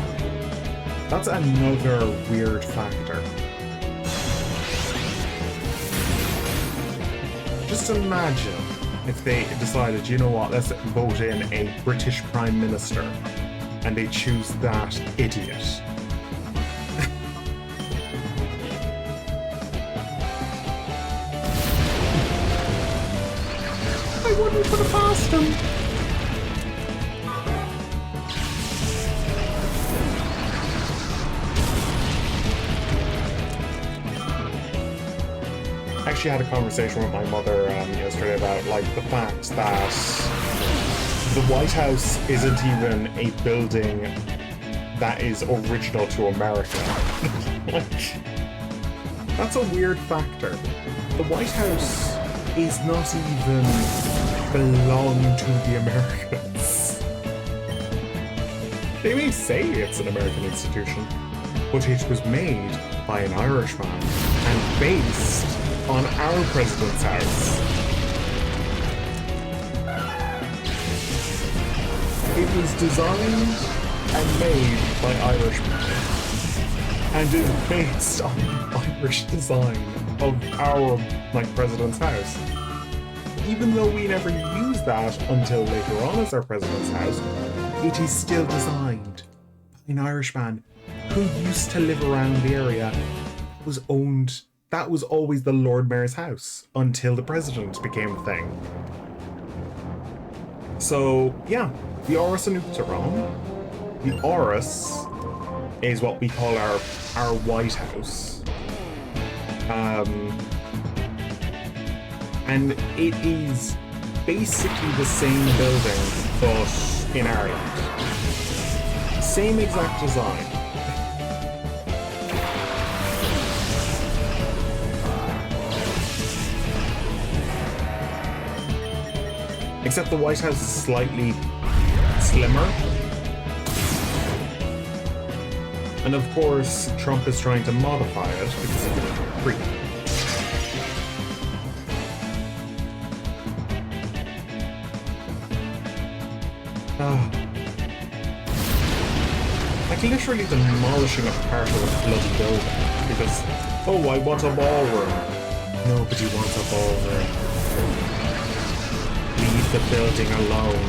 That's another weird factor. Just imagine if they decided, you know what, let's vote in a British Prime Minister, and they choose that idiot. I wouldn't put it past him. I actually had a conversation with my mother yesterday about like the fact that the White House isn't even a building that is original to America. Like, that's a weird factor. The White House is not even belong to the Americans. They may say it's an American institution, but it was made by an Irishman and based on our president's house. It was designed and made by Irishmen, and is based on the Irish design of our president's house. Even though we never used that until later on as our president's house, it is still designed by an Irishman who used to live around the area. That was always the Lord Mayor's house until the president became a thing. So yeah, the Áras an Uachtar Rán. The Áras is what we call our White House. And it is basically the same building, but in Ireland. Same exact design. Except the White House is slightly slimmer. And of course, Trump is trying to modify it because of the creep. Like literally demolishing a part of a bloody building because, oh, I want a ballroom. Nobody wants a ballroom. Leave the building alone.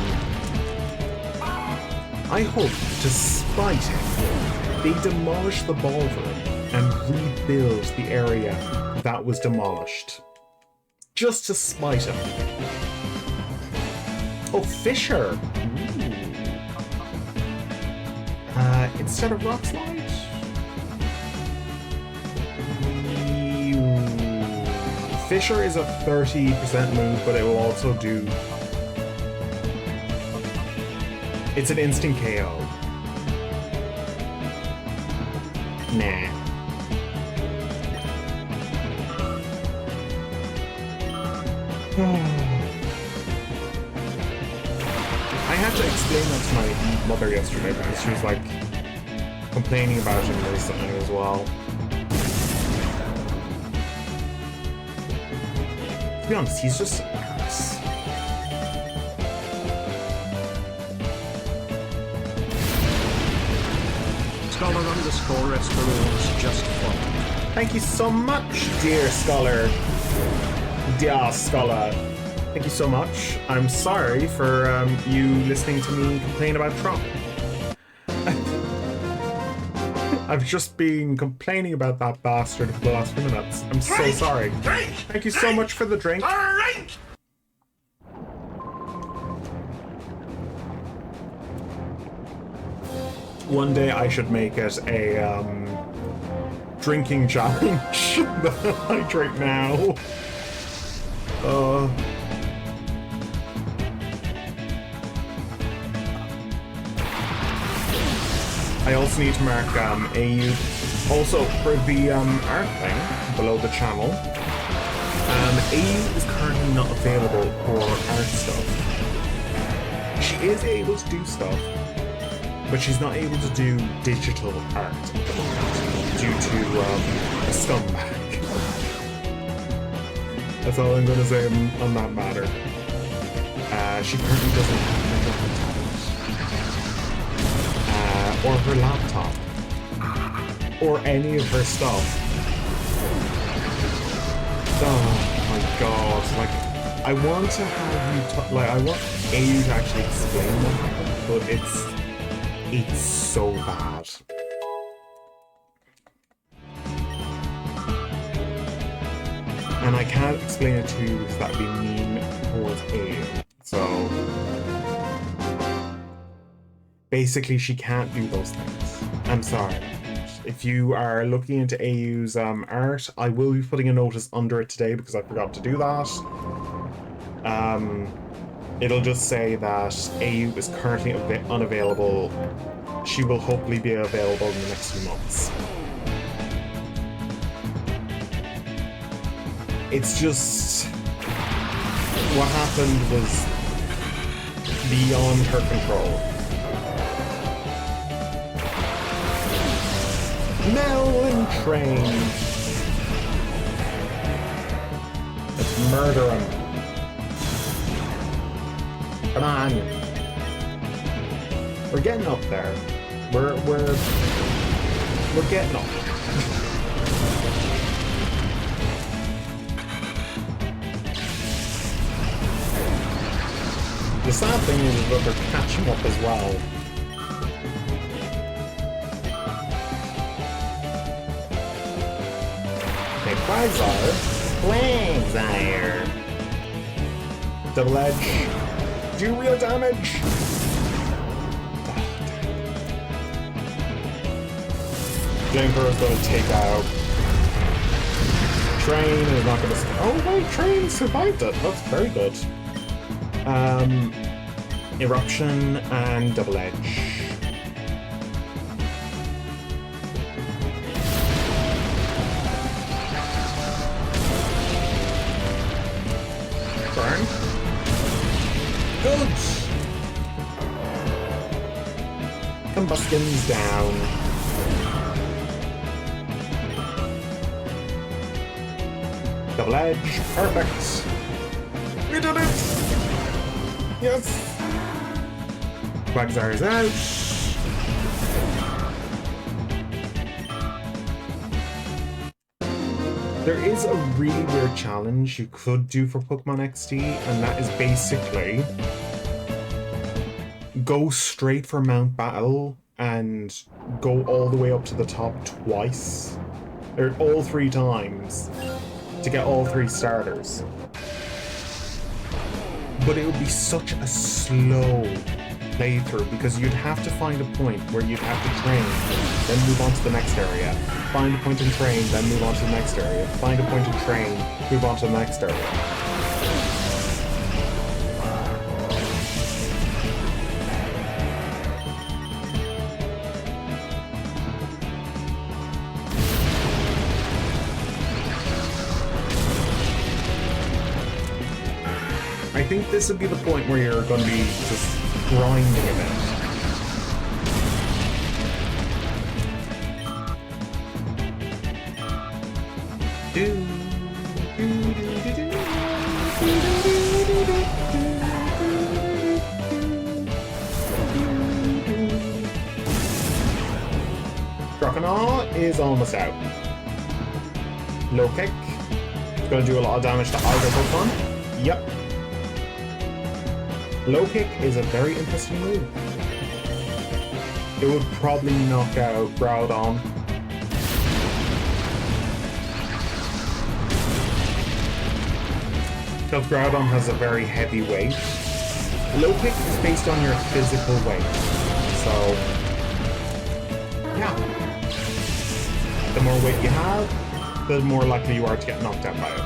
I hope, to spite him, they demolish the ballroom and rebuild the area that was demolished. Just to spite him. Oh, Fisher! Instead of rock slide? Fisher is a 30% move, but it will also do... It's an instant KO. Nah. I had to explain that to my mother yesterday because she was like complaining about him recently as well. To be honest, he's just an ass. Scholar_Esperance just followed. Thank you so much, dear scholar. Dear scholar. Thank you so much. I'm sorry for you listening to me complain about Trump. I've just been complaining about that bastard for the last few minutes. I'm so sorry. Thank you so much for the drink. One day I should make it a drinking challenge that I drink now. I also need to mark AU. Also, for the art thing below the channel, AU is currently not available for art stuff. She is able to do stuff, but she's not able to do digital art due to a scumbag. That's all I'm going to say on that matter. She currently doesn't have or her laptop, or any of her stuff. Oh my god, like, I want to have you, I want AU to actually explain what happened, but it's so bad. And I can't explain it to you because that'd be mean towards AU, so... Basically, she can't do those things. I'm sorry. If you are looking into AU's art, I will be putting a notice under it today because I forgot to do that. It'll just say that AU is currently unavailable. She will hopefully be available in the next few months. It's just... what happened was beyond her control. Melon Train. Let's murder him. Come on. We're getting up there. We're getting up. The sad thing is that they're catching up as well. Quagsire. Double edge. Do real damage. Flamethrower is going to take out. Train is not going to. Oh wait, Train survived it. That's very good. Eruption and double edge. Burn. Good. Combustion's down. Double edge. Perfect. We did it. Yes. Quagsire's out. There is a really weird challenge you could do for Pokemon XD, and that is basically go straight for Mount Battle and go all the way up to the top twice, or all 3 times, to get all 3 starters. But it would be such a slow playthrough because you'd have to find a point where you'd have to train, then move on to the next area. Find a point and train, then move on to the next area. Find a point and train, move on to the next area. I think this would be the point where you're going to be just grinding a bit. Croconaw is almost out. Low kick. It's going to do a lot of damage to either Pokemon. Yep. Low kick is a very interesting move. It would probably knock out Groudon. Because Groudon has a very heavy weight. Low kick is based on your physical weight. So, yeah. The more weight you have, the more likely you are to get knocked out by it.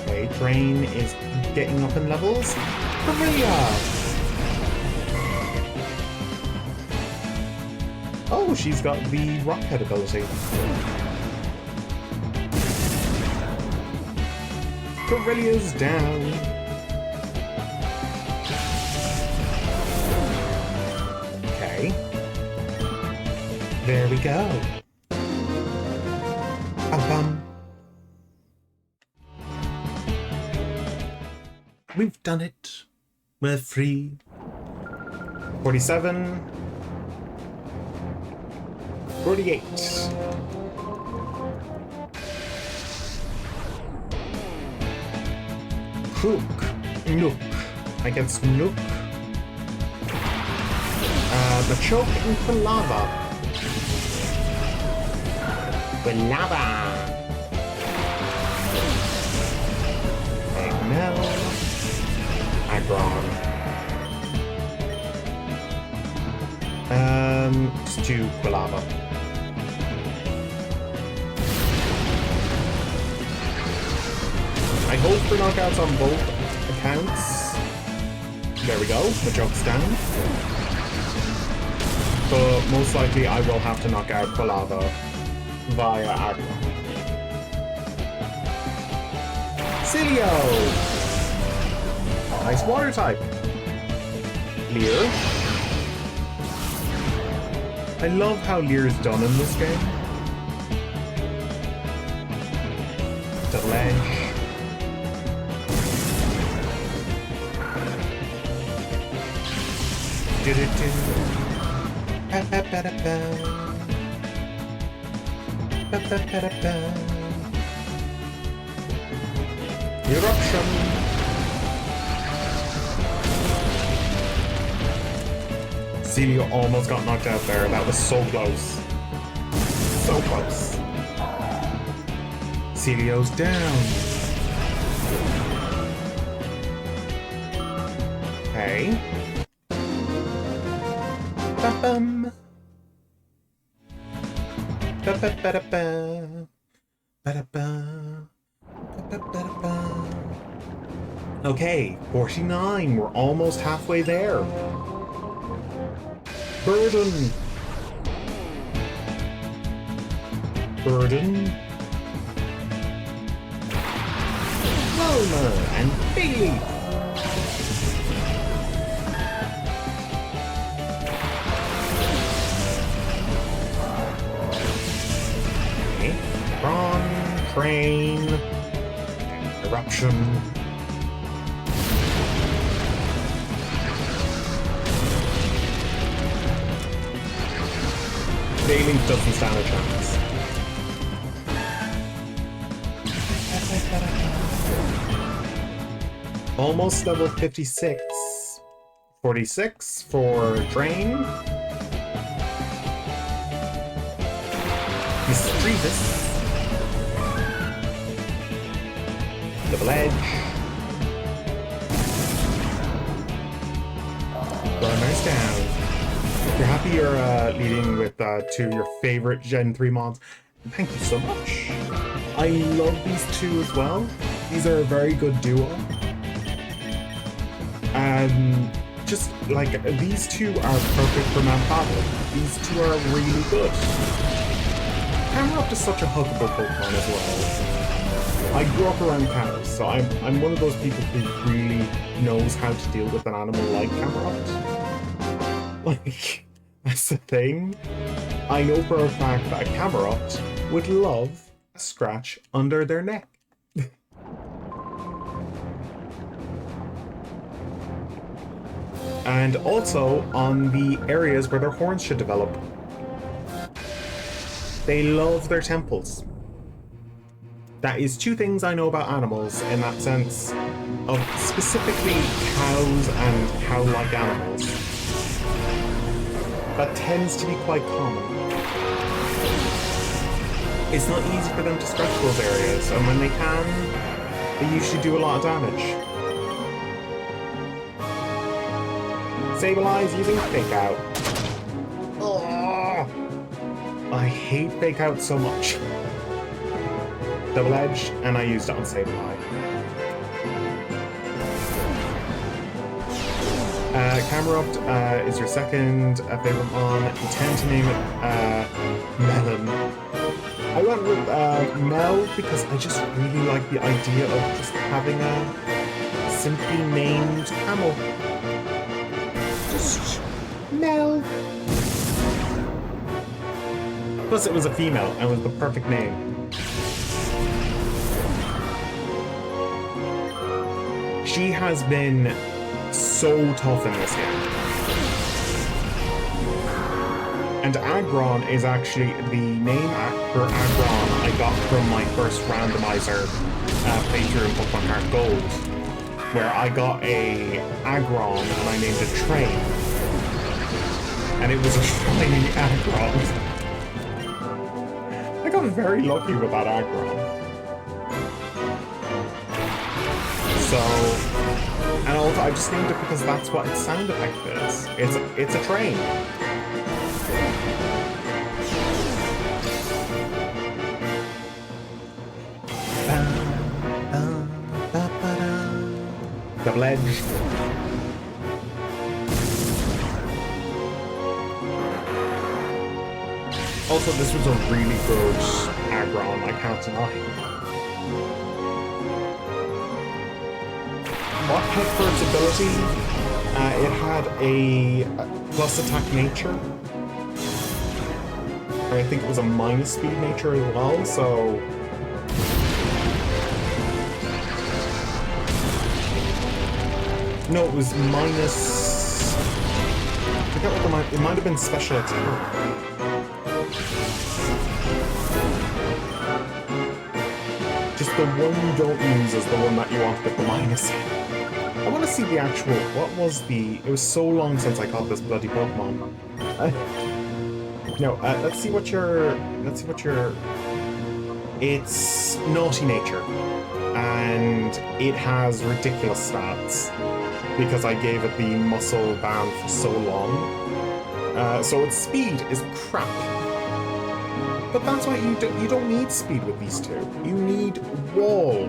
Okay, Drain is getting up in levels. Maria! Oh, she's got the Rock Head ability. Corellia's down. Okay. There we go. Bum. We've done it. We're free. 47. 48. Nook against Nook. Machoke and Quilava. Eggmel. Aggron. Let's do Quilava. I hope for knockouts on both accounts. There we go, Machoke's down. But most likely I will have to knock out Quilava via Aggron. Cilio! Nice water type. Leer. I love how Leer's done in this game. Delenge. Eruption. Cilio almost got knocked out there. That was so close. So close. Cilio's down. Okay. Ba-bum. Ba-ba-ba-da-ba. Ba-da-ba. Ba-ba-ba-da-ba. Okay, 49. We're almost halfway there. Burden. Wilma and Bailey. Okay. Prawn, Crane, Eruption. Bailey doesn't stand a chance. Almost level 56. 46 for Drain. Mischievous. Double Edge. Burner's down. You're happy you're leading with two of your favorite Gen 3 mods. Thank you so much. I love these two as well. These are a very good duo. Just like these two are perfect for Mount Battle. These two are really good. Camerupt is such a huggable Pokemon as well. I grew up around cows, so I'm one of those people who really knows how to deal with an animal like Camerupt. Like, that's the thing. I know for a fact that a Camerupt would love a scratch under their neck. And also on the areas where their horns should develop. They love their temples. That is two things I know about animals in that sense of specifically cows and cow-like animals. That tends to be quite common. It's not easy for them to stretch those areas, and when they can, they usually do a lot of damage. Sable Eyes using Fake Out. Oh, I hate Fake Out so much. Double Edge, and I used it on Sable Eye. Camerupt is your second favorite mon. You tend to name it Melon. I went with Mel because I just really like the idea of just having a simply named camel. Just Mel. Plus it was a female and was the perfect name. She has been so tough in this game. And Aggron is actually the name for Aggron I got from my first randomizer playthrough in Pokemon Heart Gold, where I got a Aggron and I named it Train. And it was a shiny Aggron. I got very lucky with that Aggron. So, and also I just named it because that's what its sound effect is. It's a train. Double Edge. Also, this was a really good Aggron, I can't deny. What had for its ability? It had a plus attack nature. I think it was a minus speed nature as well, so... No, it was minus... I forget what it might have been special attack. Just the one you don't use is the one that you want to get the minus in. I want to see the actual... What was the... It was so long since I caught this bloody Pokemon. No, let's see what your... Let's see what your... It's Naughty Nature. And it has ridiculous stats. Because I gave it the muscle band for so long. So its speed is crap. But that's why you don't need speed with these two. You need wall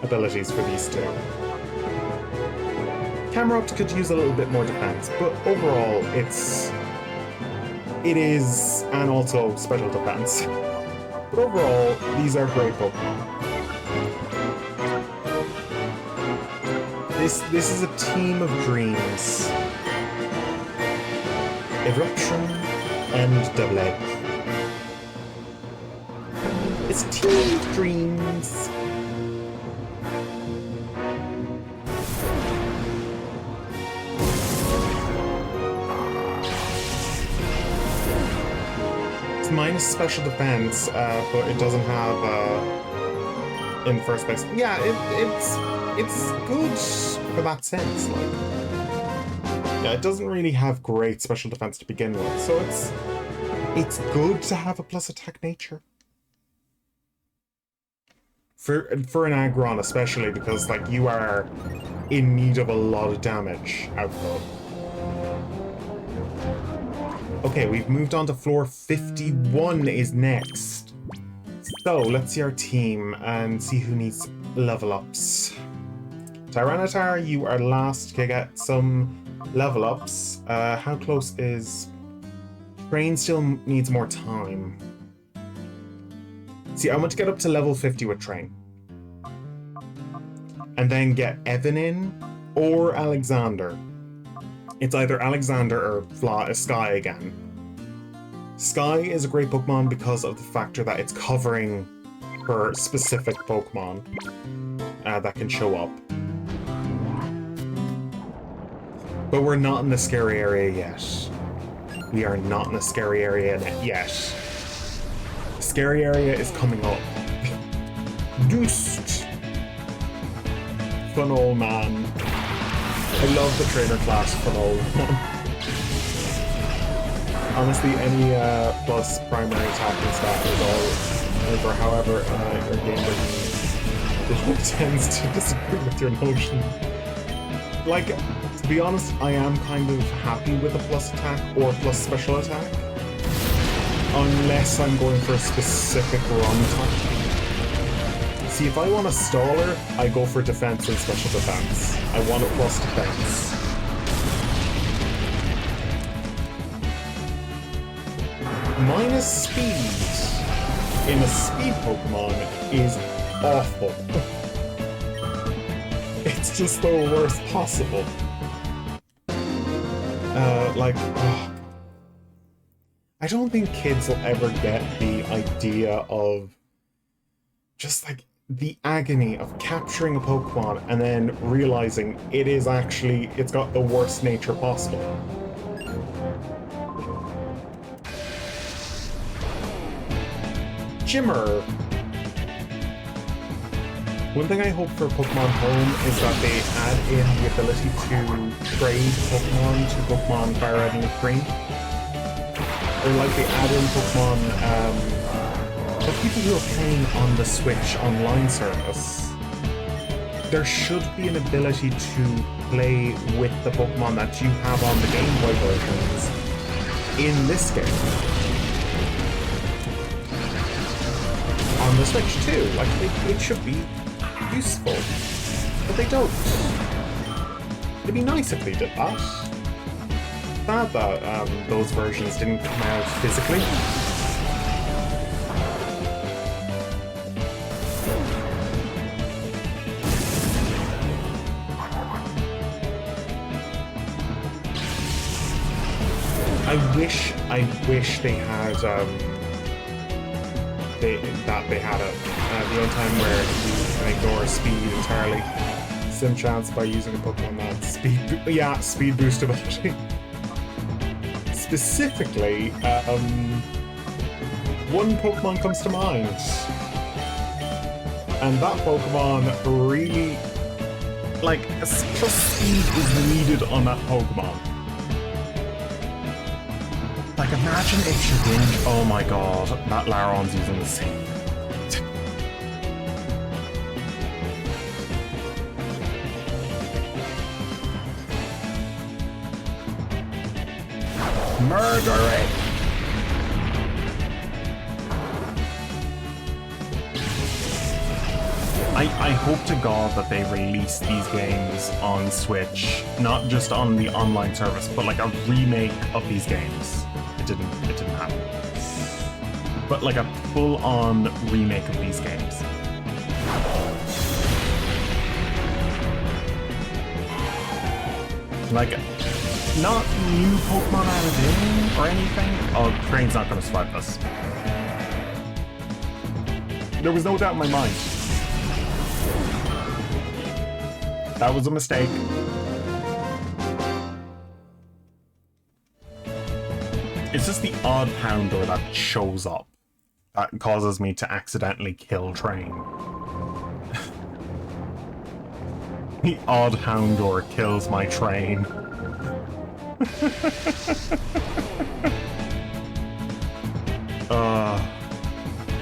abilities for these two. Camerupt could use a little bit more defense, but overall it is, and also special defense. But overall, these are great Pokemon. This is a team of dreams. Eruption and Double Edge. It's a team of dreams. It's minus special defense, but it doesn't have in the first place. Yeah, it's good for that sense. Like, yeah, it doesn't really have great special defense to begin with, so it's good to have a plus attack nature. For an Aggron especially, because like you are in need of a lot of damage output. Okay, we've moved on to floor 51 is next. So let's see our team and see who needs level ups. Tyranitar, you are last to get some level ups. How close is... Train still needs more time. See, I want to get up to level 50 with Train. And then get Evan in, or Alexander. It's either Alexander or Sky again. Sky is a great Pokemon because of the factor that it's covering for specific Pokemon that can show up. But we're not in the scary area yet. We are not in the scary area yet. The scary area is coming up. Doost! Funnel man. I love the trainer class Funnel. Honestly, any plus primary attacking stat is all over, however your game tends to disagree with your notion. Like, to be honest, I am kind of happy with a plus attack or plus special attack. Unless I'm going for a specific run type. See, if I want a staller, I go for defense and special defense. I want a plus defense. Minus speed in a speed Pokemon is awful. It's just the worst possible. I don't think kids will ever get the idea of just like the agony of capturing a Pokemon and then realizing it's got the worst nature possible. Jimmer. One thing I hope for Pokemon Home is that they add in the ability to trade Pokemon to Pokemon Fire Red and Green. Or like they add in Pokemon, for people who are playing on the Switch online service, there should be an ability to play with the Pokemon that you have on the Game Boy versions in this game. On the Switch too, like it should be useful, but they don't. It'd be nice if they did that. Sad that those versions didn't come out physically. I wish they had they had the only time where you can ignore speed entirely. Sim chance by using a Pokemon that speed boost ability. Specifically, one Pokemon comes to mind, and that Pokemon really, like, plus speed is needed on that Pokemon. Like, imagine if Shedinja, oh my god, that Laron's using the same. Murder it! I hope to God that they release these games on Switch, not just on the online service, but like a remake of these games. It didn't happen. But like a full-on remake of these games. Like, not new Pokemon added in or anything. Oh, Train's not going to survive this. There was no doubt in my mind. That was a mistake. It's just the odd Houndour that shows up that causes me to accidentally kill Train. The odd Houndour kills my Train.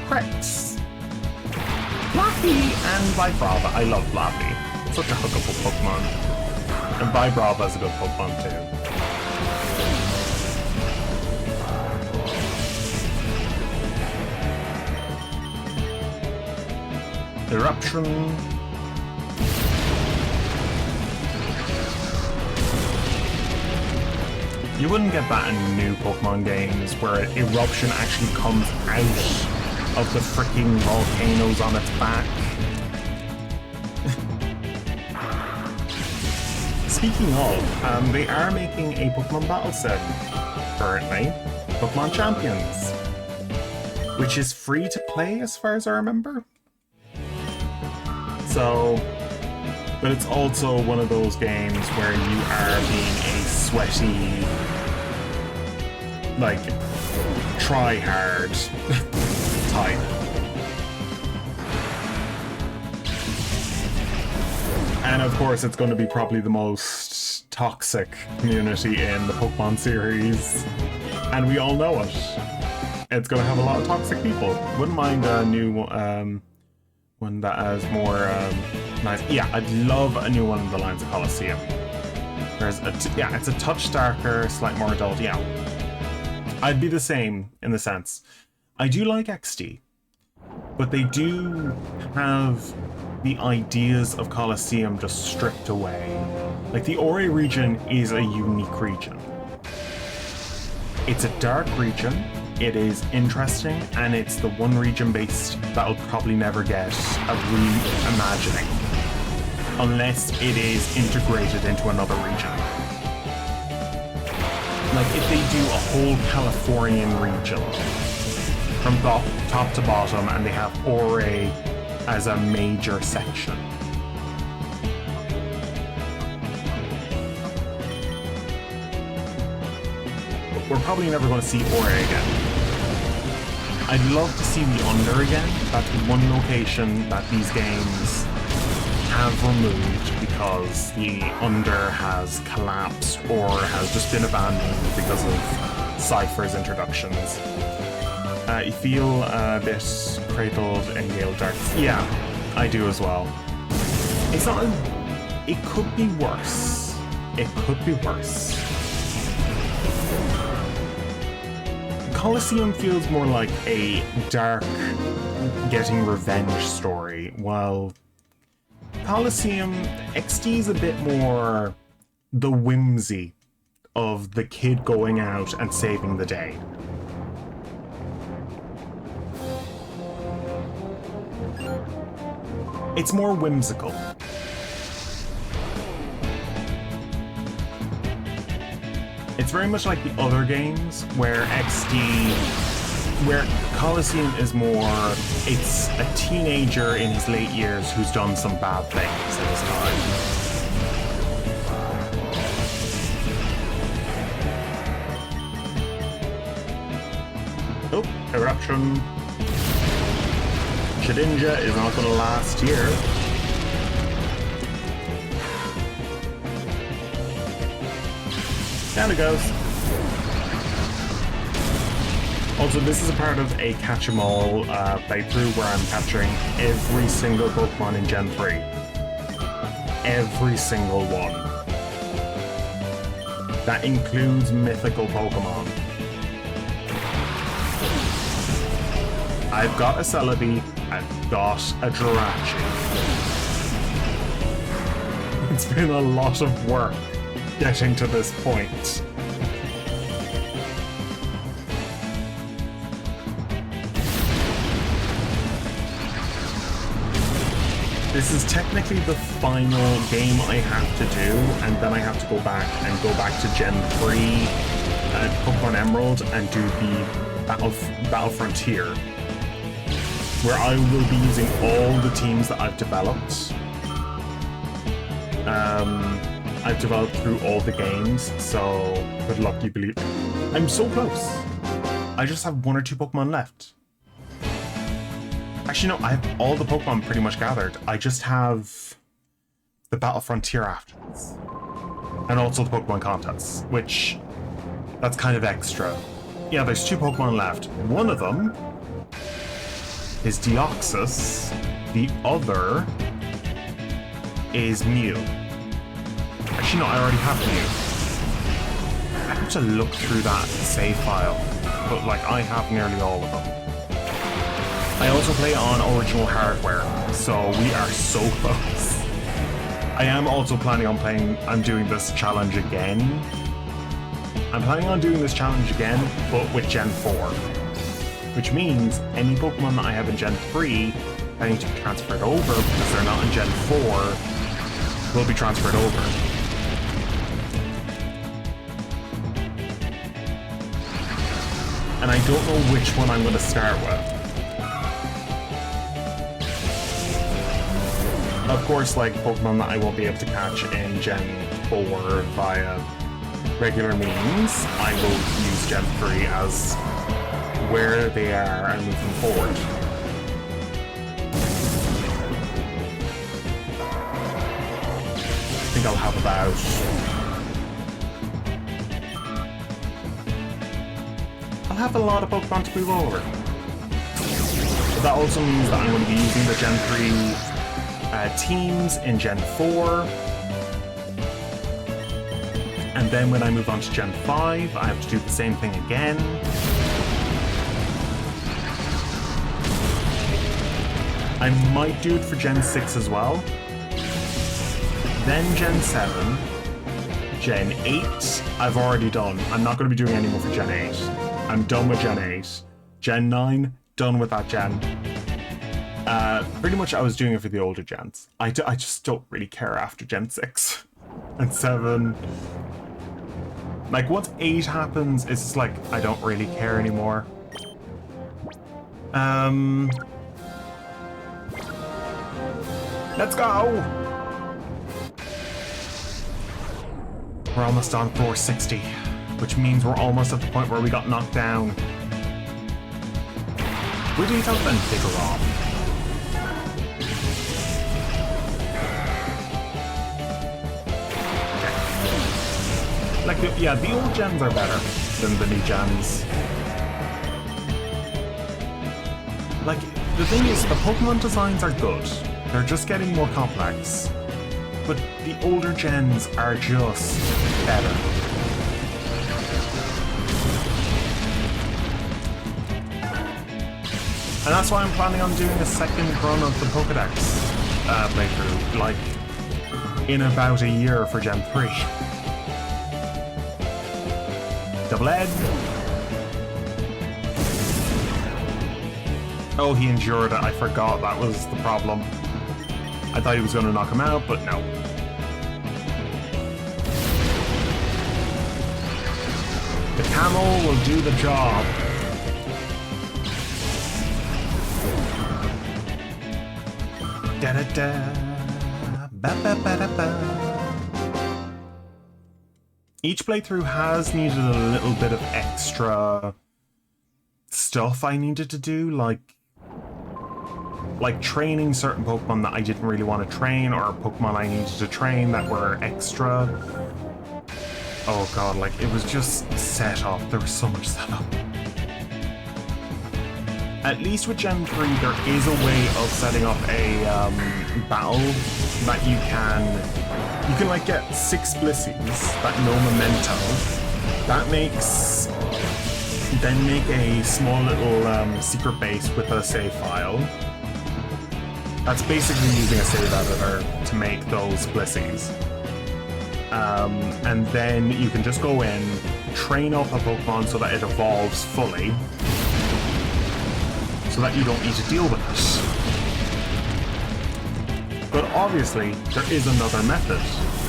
Crits. Blappy and Vibrava. I love Blappy. Such a hookable Pokemon. And Vibrava is a good Pokemon too. Eruption. You wouldn't get that in new Pokemon games where Eruption actually comes out of the freaking volcanoes on its back. Speaking of, they are making a Pokemon Battle Sim currently, Pokemon Champions, which is free to play as far as I remember. So, but it's also one of those games where you are being a sweaty, like, try hard type. And of course, it's going to be probably the most toxic community in the Pokemon series. And we all know it. It's going to have a lot of toxic people. Wouldn't mind a new one that has more nice. Yeah, I'd love a new one in the lines of Colosseum. There's it's a touch darker, slightly more adult. Yeah, I'd be the same in the sense. I do like XD, but they do have the ideas of Colosseum just stripped away. Like the Ori region is a unique region. It's a dark region. It is interesting, and it's the one region based that'll probably never get a reimagining unless it is integrated into another region. Like if they do a whole Californian region from top to bottom and they have Ori as a major section. But we're probably never going to see Ori again. I'd love to see the Under again. That's the one location that these games have removed because the Under has collapsed or has just been abandoned because of Cypher's introductions. You feel a bit cradled in Gale Darks. Yeah, I do as well. It's not... It could be worse. It could be worse. Colosseum feels more like a dark getting revenge story, while Colosseum XD is a bit more the whimsy of the kid going out and saving the day. It's more whimsical. It's very much like the other games where where Colosseum is more, it's a teenager in his late years who's done some bad things in his time. Oh, eruption. Shedinja is not going to last here. Down it goes. Also, this is a part of a catch-em-all playthrough where I'm capturing every single Pokemon in Gen 3. Every single one. That includes mythical Pokemon. I've got a Celebi, I've got a Jirachi. It's been a lot of work getting to this point. This is technically the final game I have to do, and then I have to go back to Gen 3 Pokemon Emerald and do the Battle Frontier, where I will be using all the teams that I've developed. I've developed through all the games, so good luck, you believe. I'm so close. I just have 1 or 2 Pokemon left. Actually, no, I have all the Pokemon pretty much gathered. I just have the Battle Frontier after this. And also the Pokemon contests, which, that's kind of extra. Yeah, there's 2 Pokemon left. One of them is Deoxys. The other is Mew. Actually, no, I already have Mew. I have to look through that save file, but like, I have nearly all of them. I also play on original hardware, so we are so close. I am also planning on I'm doing this challenge again. I'm planning on doing this challenge again, but with Gen 4. Which means any Pokemon that I have in Gen 3, I need to be transferred over because they're not in Gen 4, will be transferred over. And I don't know which one I'm going to start with. Of course, like Pokemon that I won't be able to catch in Gen 4 via regular means, I will use Gen 3 as where they are and move them forward. I'll have about... I'll have a lot of Pokemon to move over. But that also means that I'm going to be using the Gen 3 teams in Gen 4. And then when I move on to Gen 5, I have to do the same thing again. I might do it for Gen 6 as well. Then Gen 7. Gen 8, I've already done. I'm not going to be doing any more for Gen 8. I'm done with Gen 8. Gen 9, done with that gen. Pretty much I was doing it for the older gens. I just don't really care after Gen 6 and 7. Like, once 8 happens, it's just like, I don't really care anymore. Let's go! We're almost on 460, which means we're almost at the point where we got knocked down. Wigglytuff and Vigoroth. Like, yeah, the old gens are better than the new gens. Like, the thing is, the Pokemon designs are good. They're just getting more complex. But the older gens are just better. And that's why I'm planning on doing a second run of the Pokedex playthrough, like, in about a year for Gen 3. Double Ed. Oh, he endured it. I forgot that was the problem. I thought he was going to knock him out, but no. The camel will do the job. Da da da. Ba ba ba da ba. Each playthrough has needed a little bit of extra stuff I needed to do, like training certain Pokemon that I didn't really want to train, or Pokemon I needed to train that were extra. Oh god, like, it was just set up. There was so much setup. At least with Gen 3, there is a way of setting up a battle that you can like get 6 Blissies that know Memento. That makes... Then make a small little secret base with a save file. That's basically using a save editor to make those Blissies. And then you can just go in, train up a Pokemon so that it evolves fully, so that you don't need to deal with it. But obviously, there is another method.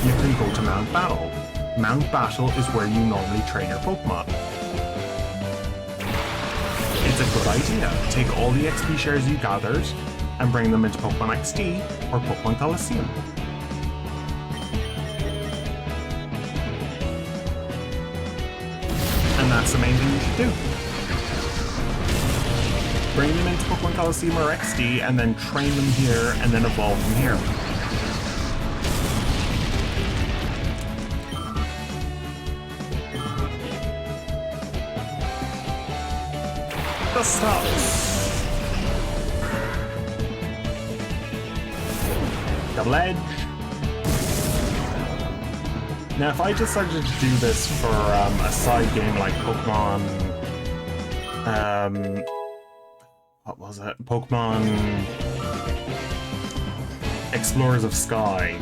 You can go to Mount Battle. Mount Battle is where you normally train your Pokemon. It's a good idea. Take all the XP shares you gathered and bring them into Pokemon XD or Pokemon Coliseum. And that's the main thing you should do. Bring them into Pokemon Coliseum or XD and then train them here and then evolve them here. The stops. Double Edge. Now, if I decided to do this for a side game like Pokemon, what was it? Pokemon Explorers of Sky,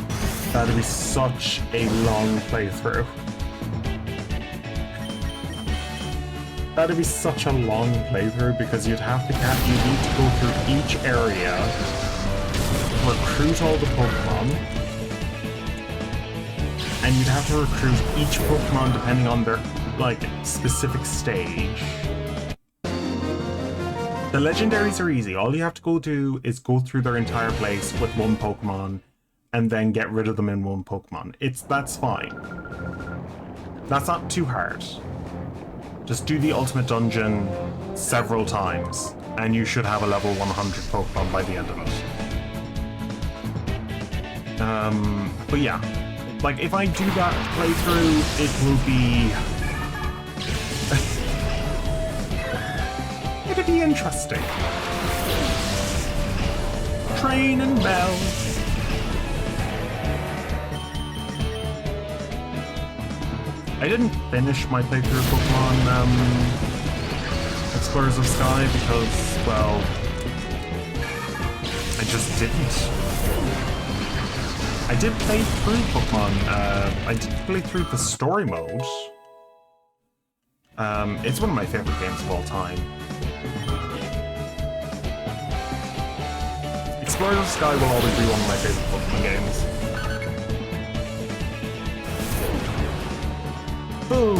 that'd be such a long playthrough. That'd be such a long playthrough because you'd have to you need to go through each area, recruit all the Pokemon, and you'd have to recruit each Pokemon depending on their specific stage. The legendaries are easy. All you have to go do is go through their entire place with one Pokemon and then get rid of them in one Pokemon. That's fine. That's not too hard. Just do the ultimate dungeon several times, and you should have a level 100 Pokemon by the end of it. But yeah, Like, if I do that playthrough, it will be... it'll be interesting. Train and Bell. I didn't finish my playthrough of Pokemon Explorers of Sky because, well, I just didn't. I did play through Pokemon, I did play through the story mode. It's one of my favorite games of all time. Explorers of Sky will always be one of my favorite Pokemon games. Boom!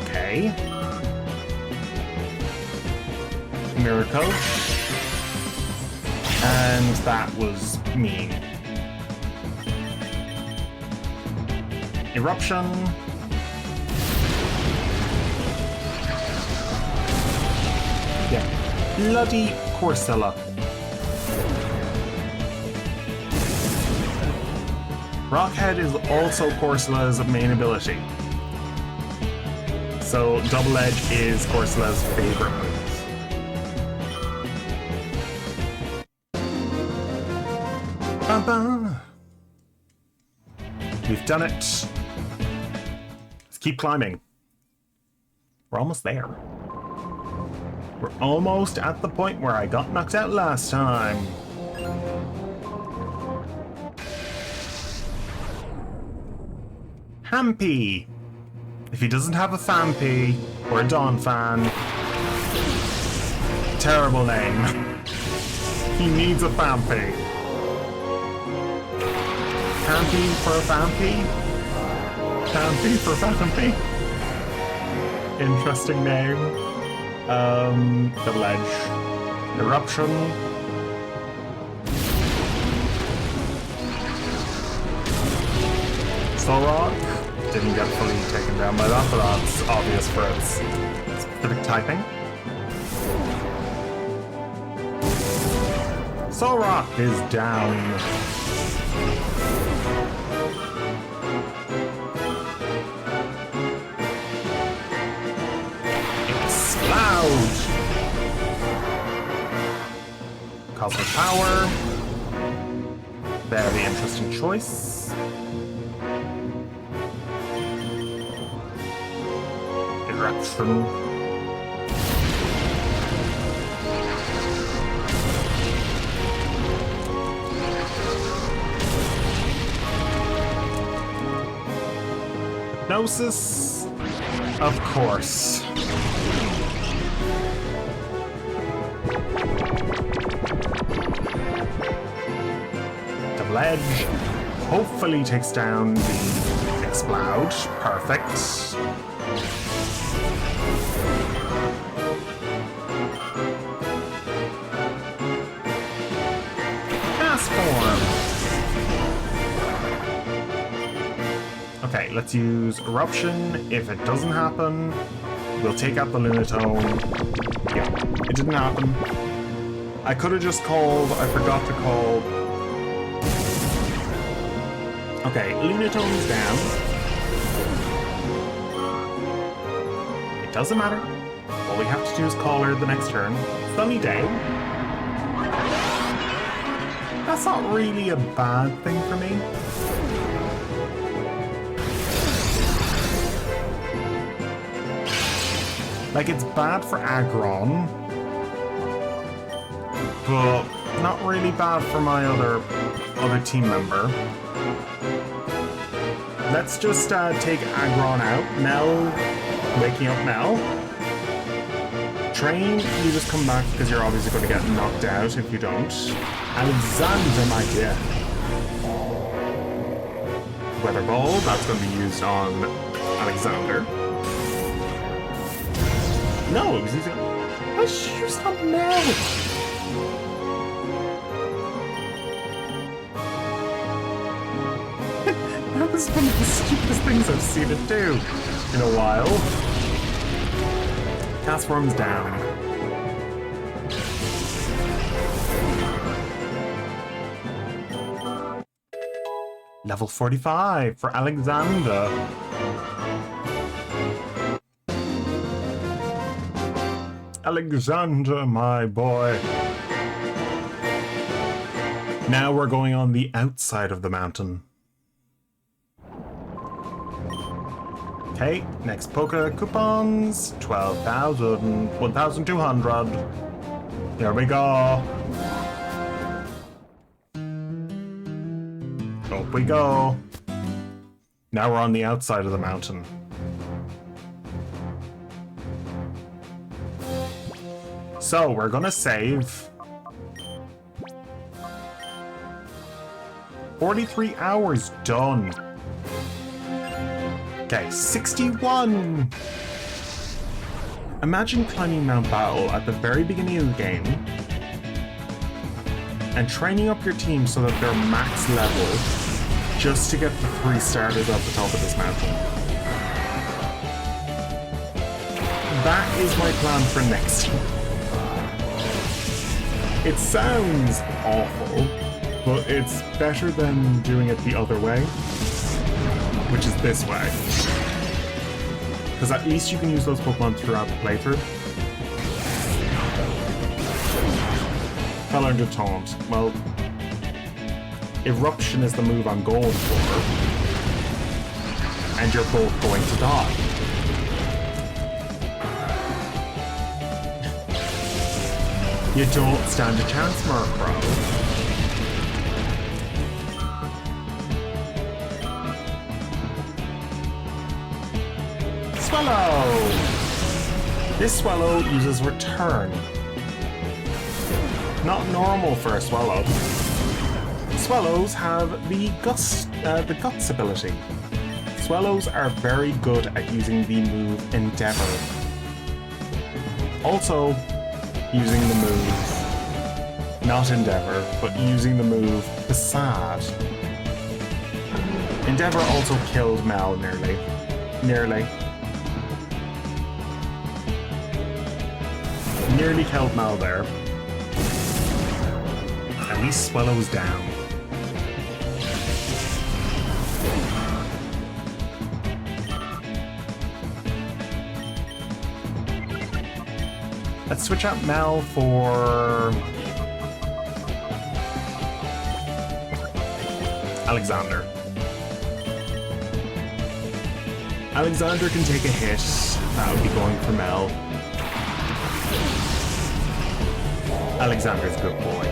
Okay. Miracle. And that was mean. Eruption. Yeah. Bloody Corsola. Rockhead is also Corsola's main ability. So Double Edge is Corsola's favorite move. We've done it. Let's keep climbing. We're almost there. We're almost at the point where I got knocked out last time. Hampy. If he doesn't have a Fampy or a Dawn fan, terrible name. He needs a Fampy. Fampy for a Fampy? Fampy for Fampy? Interesting name. Double Edge. Eruption. Solrock. Didn't get fully taken down by that, but that's obvious for its specific typing. Solrock is down. Explode! Cosmic Power. Very interesting choice. Eruption. Hypnosis, of course. Double Edge hopefully takes down the Explode. Perfect. Okay, let's use Eruption. If it doesn't happen, we'll take out the Lunatone. Yeah, it didn't happen. I could have just called, I forgot to call. Okay, Lunatone's down. It doesn't matter. All we have to do is call her the next turn. Sunny Day. That's not really a bad thing for me. Like, it's bad for Aggron, but not really bad for my other team member. Let's just take Aggron out. Mel, waking up Mel. Train, you just come back because you're obviously going to get knocked out if you don't. Alexander, my dear. Weather Ball, that's going to be used on Alexander. No, it was using... I used on Mel! That was one of the stupidest things I've seen it do in a while. Castform's down. Level 45 for Alexander. Alexander, my boy. Now we're going on the outside of the mountain. Okay, next Poké coupons. 12,000, 1,200. Here we go. Up we go. Now we're on the outside of the mountain. So we're gonna save 43 hours done. Okay, 61. Imagine climbing Mount Battle at the very beginning of the game and training up your team so that they're max level just to get the 3 starters at the top of this mountain. That is my plan for next time. It sounds awful, but it's better than doing it the other way, which is this way. Because at least you can use those Pokemon throughout the playthrough. Fell under Taunt. Well, Eruption is the move I'm going for, and you're both going to die. You don't stand a chance, Murkrow. Swallow! This Swallow uses Return. Not normal for a Swallow. Swallows have the Guts ability. Swallows are very good at using the move Endeavor. Also, using the move, not Endeavor, but using the move Facade. Endeavor also killed Mel nearly. Nearly killed Mel there. At least Swallow's down. Let's switch out Mel for Alexander. Alexander can take a hit. That would be going for Mel. Alexander's a good boy.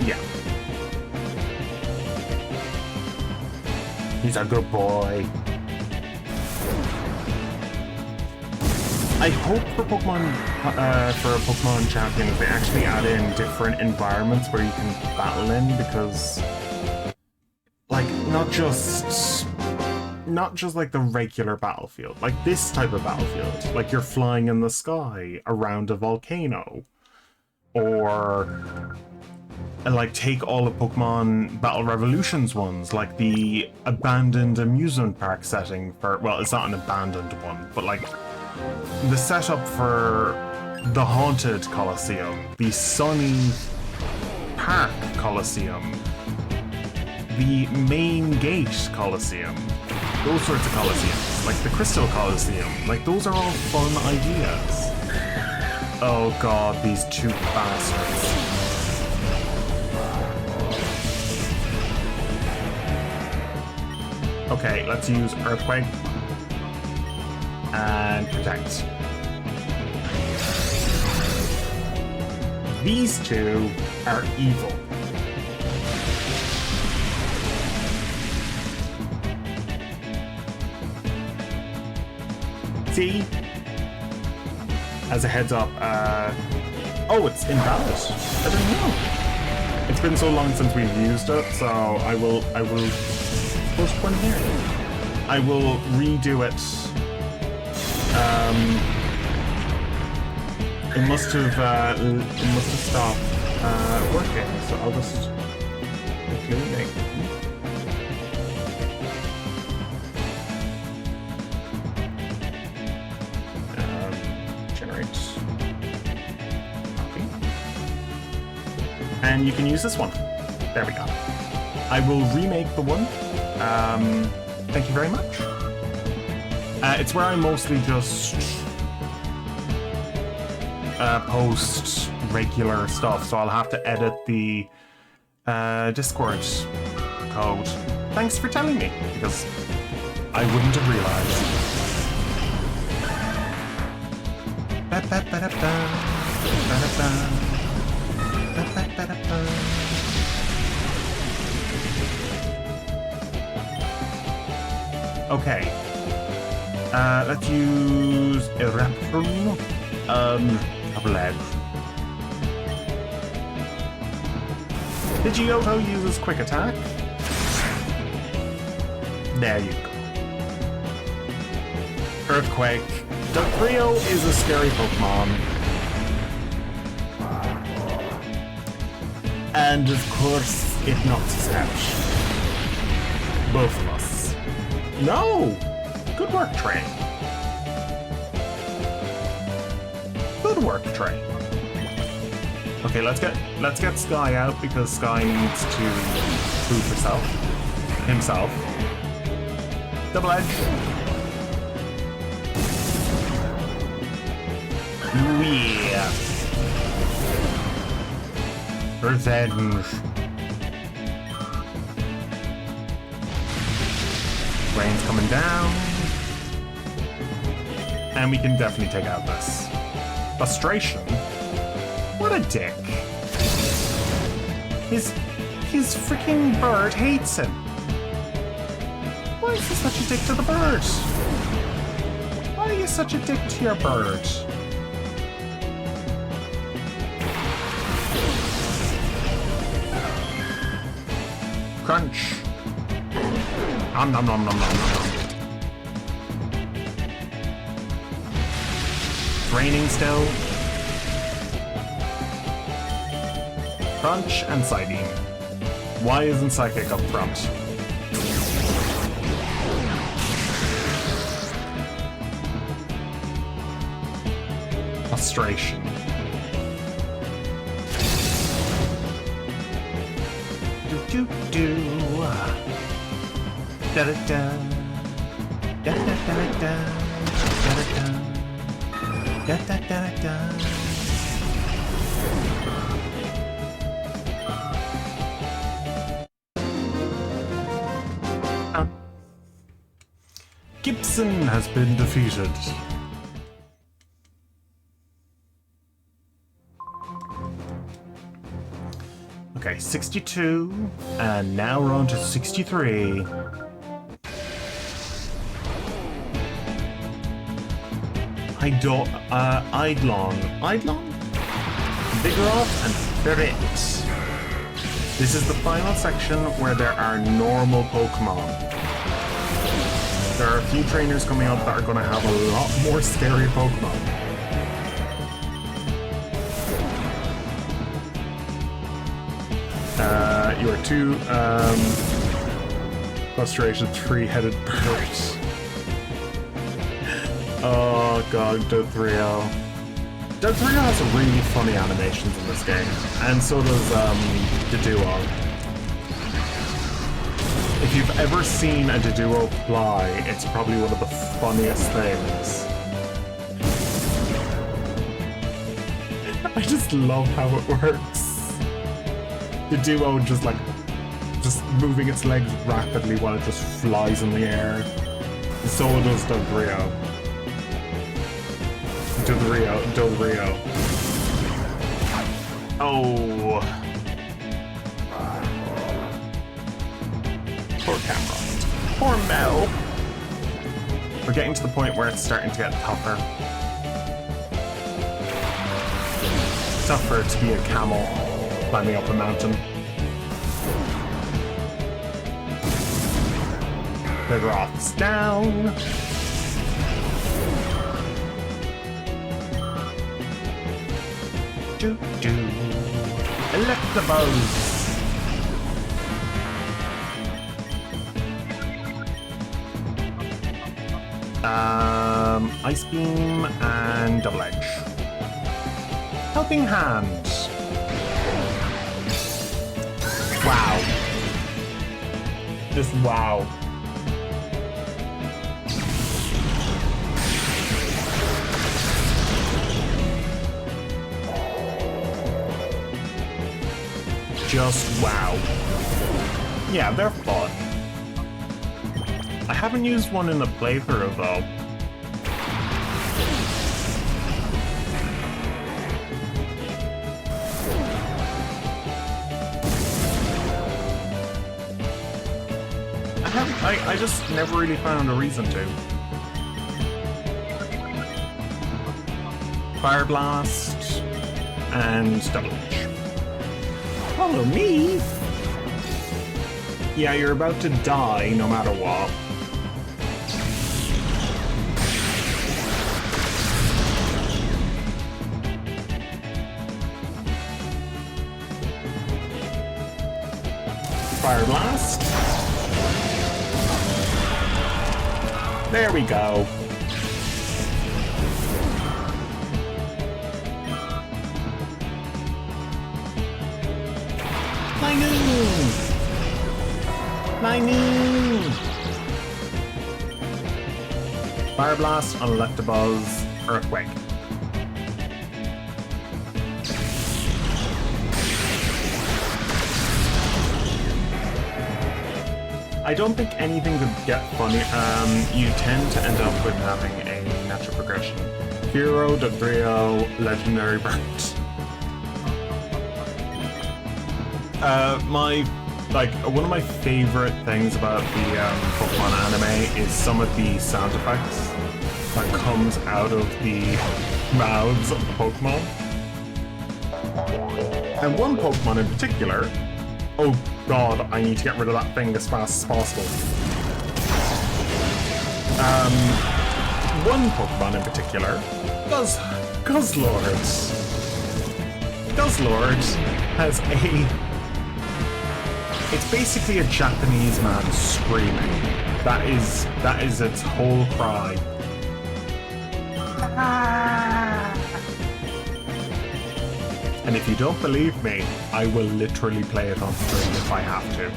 Yeah. He's a good boy. I hope for Pokemon Champions they actually add in different environments where you can battle in, because like not just like the regular battlefield, like this type of battlefield, like you're flying in the sky around a volcano, or like take all of Pokemon Battle Revolutions ones, like the abandoned amusement park setting for, well, it's not an abandoned one, but like the setup for the Haunted Coliseum, the Sunny Park Coliseum, the Main Gate Coliseum, those sorts of Coliseums, like the Crystal Coliseum, like those are all fun ideas. Oh god, these two bastards. Okay, let's use Earthquake and Protect. These two are evil. See? As a heads up, oh, it's invalid. I don't know. It's been so long since we've used it, so I will postpone here. I will redo it. It must have stopped working, so I'll just include generate copy. And you can use this one. There we go. I will remake the one. Thank you very much. It's where I mostly just post regular stuff, so I'll have to edit the Discord code. Thanks for telling me, because I wouldn't have realized. Okay. Let's use a Raptor. Double edge. Pidgeotto uses quick attack. There you go. Earthquake. Dugtrio is a scary Pokemon. And of course, it knocks us out. Both of us. No! Good work, Train. Good work, Train. Okay, let's get Sky out because Sky needs to prove himself. Double edge. Ooh, yeah. Revenge. Rain's coming down. And we can definitely take out this. Frustration? What a dick. His freaking bird hates him. Why is he such a dick to the bird? Why are you such a dick to your bird? Crunch. Nom nom nom nom nom nom. Raining still. Crunch and Psybeam. Why isn't Psychic up front? Frustration. Do do. Da da da. Da da da da. Da da da. Da da da da. Gibson has been defeated. Okay, 62, and now we're on to 63. Eidolon? Vigoroth and Ferret. This is the final section where there are normal Pokemon. There are a few trainers coming up that are going to have a lot more scary Pokemon. You are two frustration three-headed birds. Oh god, Dugtrio. Dugtrio has some really funny animations in this game, and so does Doduo. If you've ever seen a Doduo fly, it's probably one of the funniest things. I just love how it works. Doduo just moving its legs rapidly while it just flies in the air. So does Dugtrio. Dugtrio. Oh. Poor Camera. Poor Mel. We're getting to the point where it's starting to get tougher. Tougher to be a camel climbing up a mountain. Vigoroth's down. Do-do. Electabuzz. Ice Beam and Double Edge. Helping Hand. Just wow. Just wow. Yeah, they're fun. I haven't used one in the playthrough though. I just never really found a reason to. Fire Blast and Double H. Follow me! Yeah, you're about to die no matter what. Fire Blast. There we go. My moon! My moon! Fire Blast, Electabuzz, Earthquake. I don't think anything could get funny. You tend to end up with having a natural progression. Hero, Dugtrio, Legendary Burnt. One of my favorite things about the Pokemon anime is some of the sound effects that comes out of the mouths of the Pokemon. And one Pokemon in particular. Oh god, I need to get rid of that thing as fast as possible. One Pokemon in particular, Guzzlord. Guzzlord has it's basically a Japanese man screaming. That is its whole cry. And if you don't believe me, I will literally play it on stream if I have to.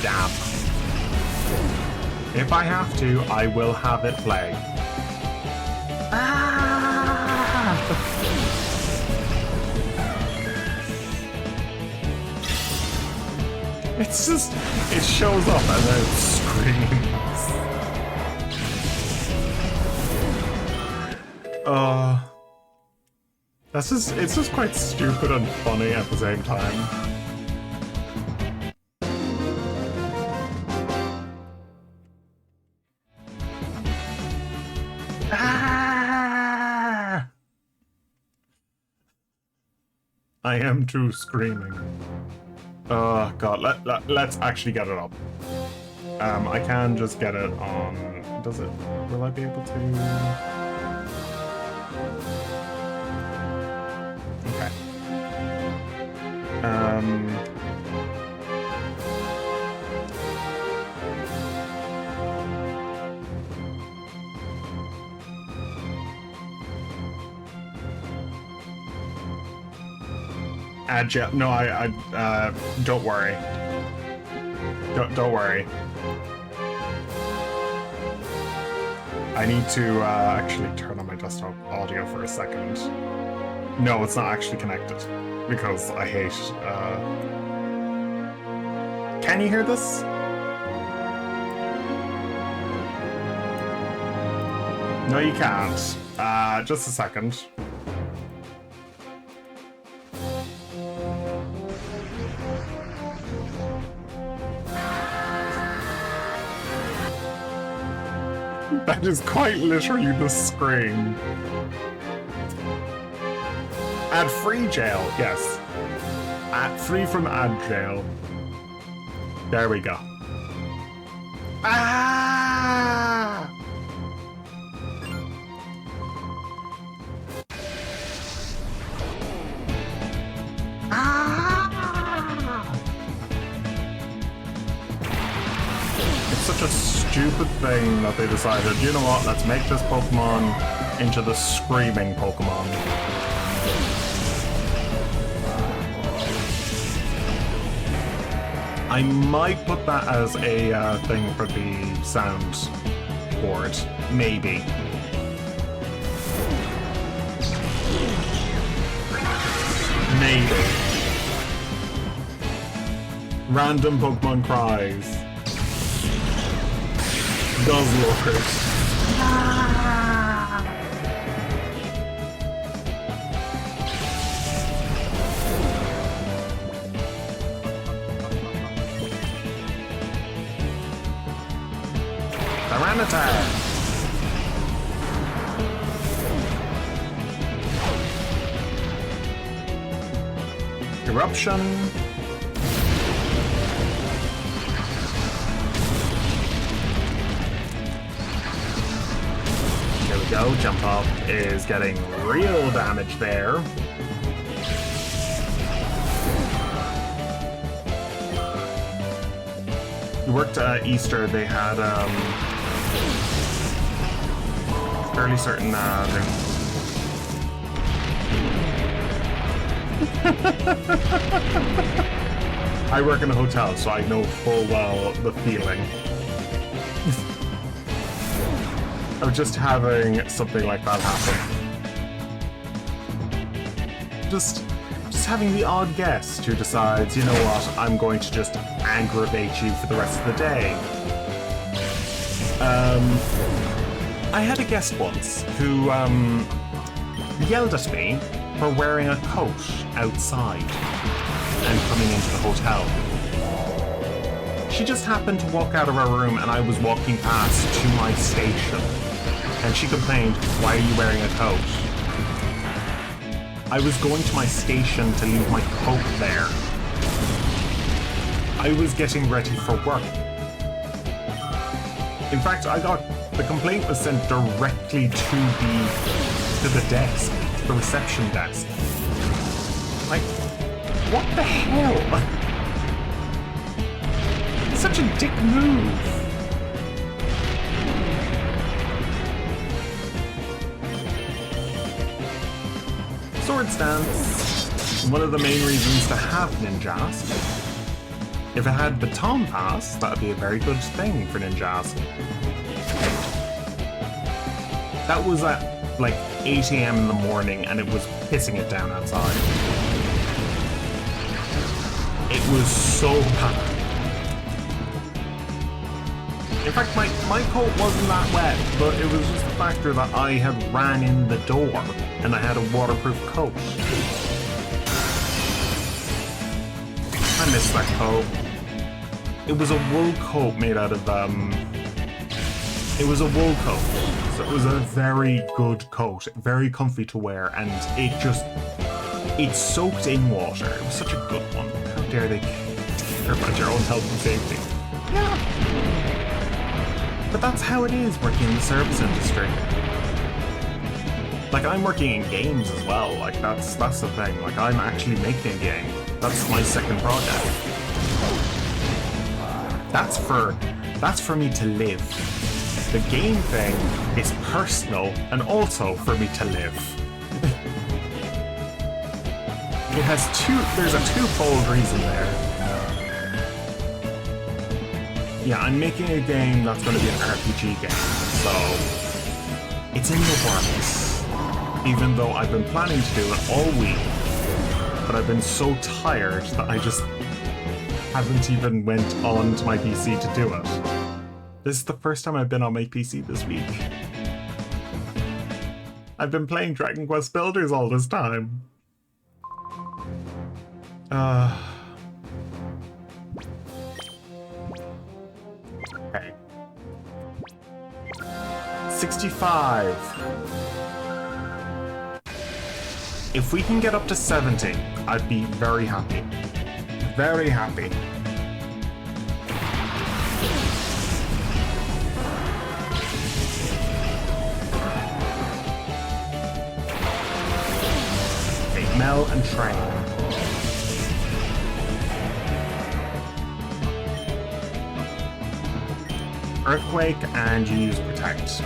Damn. If I have to, I will have it play. It's just, it shows up and then it screams. It's just quite stupid and funny at the same time. Ah! I am too screaming. Oh god, let's actually get it up. I can just get it on... Does it... Will I be able to... Okay. Agile. No, I don't worry. Don't worry. I need to actually turn on my desktop audio for a second. No, it's not actually connected because I hate. Can you hear this? No, you can't. Just a second. That is quite literally the scream. Ad free jail, yes. Free from ad jail. There we go. Ah! Ah! It's such a stupid thing that they decided, you know what, let's make this Pokemon into the screaming Pokemon. I might put that as a thing for the sound board. Maybe. Maybe. Random Pokemon cries. Guzzlord. Tyranitar. Eruption. There we go. Jump Up is getting real damage there. We worked at Easter. They had fairly certain I work in a hotel, so I know full well the feeling. Of just having something like that happen. Just having the odd guest who decides, you know what, I'm going to just aggravate you for the rest of the day. I had a guest once who yelled at me for wearing a coat outside and coming into the hotel. She just happened to walk out of her room and I was walking past to my station. And she complained, "Why are you wearing a coat?" I was going to my station to leave my coat there. I was getting ready for work. In fact, the complaint was sent directly to the desk, the reception desk. Like, what the hell? Such a dick move. Sword Stance. One of the main reasons to have Ninjask. If it had Baton Pass, that would be a very good thing for Ninjask. That was at like 8 AM in the morning and it was pissing it down outside. It was so bad. In fact, my coat wasn't that wet, but it was just the factor that I had ran in the door and I had a waterproof coat. I miss that coat. It was a wool coat made out of, it was a wool coat. So it was a very good coat, very comfy to wear, and it soaked in water. It was such a good one. How dare they care about your own health and safety? Yeah. But that's how it is working in the service industry. Like, I'm working in games as well. Like, that's the thing. Like, I'm actually making a game. That's my second project. That's for me to live. The game thing is personal and also for me to live. There's a twofold reason there. Yeah, I'm making a game that's going to be an RPG game, so it's in the works. Even though I've been planning to do it all week, but I've been so tired that I just haven't even went on to my PC to do it. This is the first time I've been on my PC this week. I've been playing Dragon Quest Builders all this time. Okay. 65. If we can get up to 70, I'd be very happy. Very happy. Okay, Mel and Train. Earthquake, and you use Protect.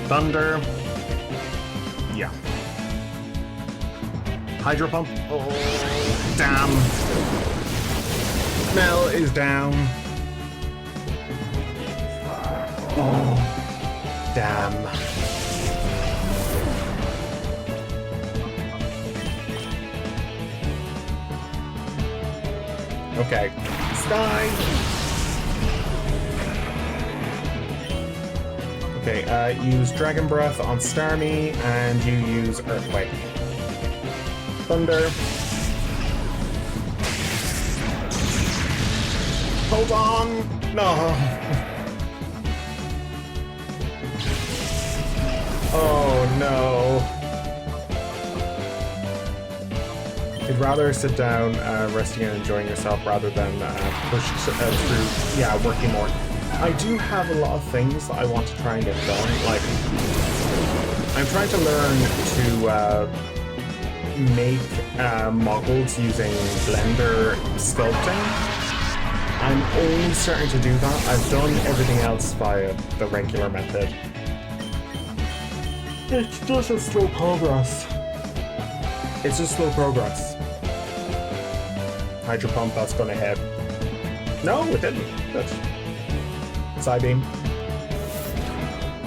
Thunder. Yeah. Hydro Pump. Oh, damn. Mel is down. Oh, damn. Okay. Sky. Okay, use Dragon Breath on Starmie, and you use Earthquake. Thunder. Hold on! No! Oh no. You'd rather sit down, resting and enjoying yourself rather than push through, yeah, working more. I do have a lot of things that I want to try and get done. Like, I'm trying to learn to make models using Blender sculpting. I'm only starting to do that. I've done everything else via the regular method. It's just a slow progress. It's just slow progress. Hydro Pump, that's gonna hit. No, it didn't. Good. Side beam.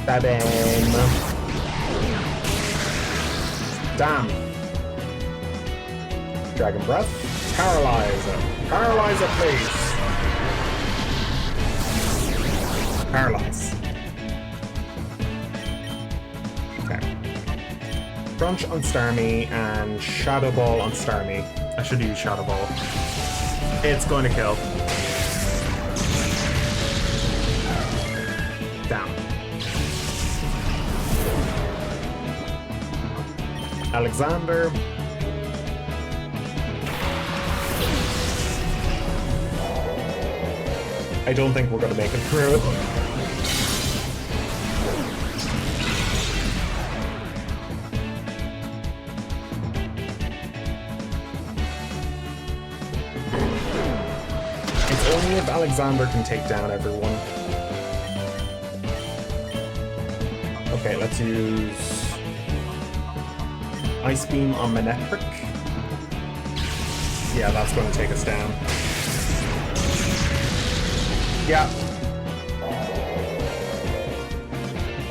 Side beam. Damn. Dragon Breath. Paralyzer. Paralyzer, please. Paralyze. Okay. Crunch on Starmie and Shadow Ball on Starmie. I should use Shadow Ball. It's going to kill. Down. Alexander. I don't think we're going to make it through. It's only if Alexander can take down everyone. Okay, let's use Ice Beam on Manectric. Yeah, that's going to take us down. Yeah.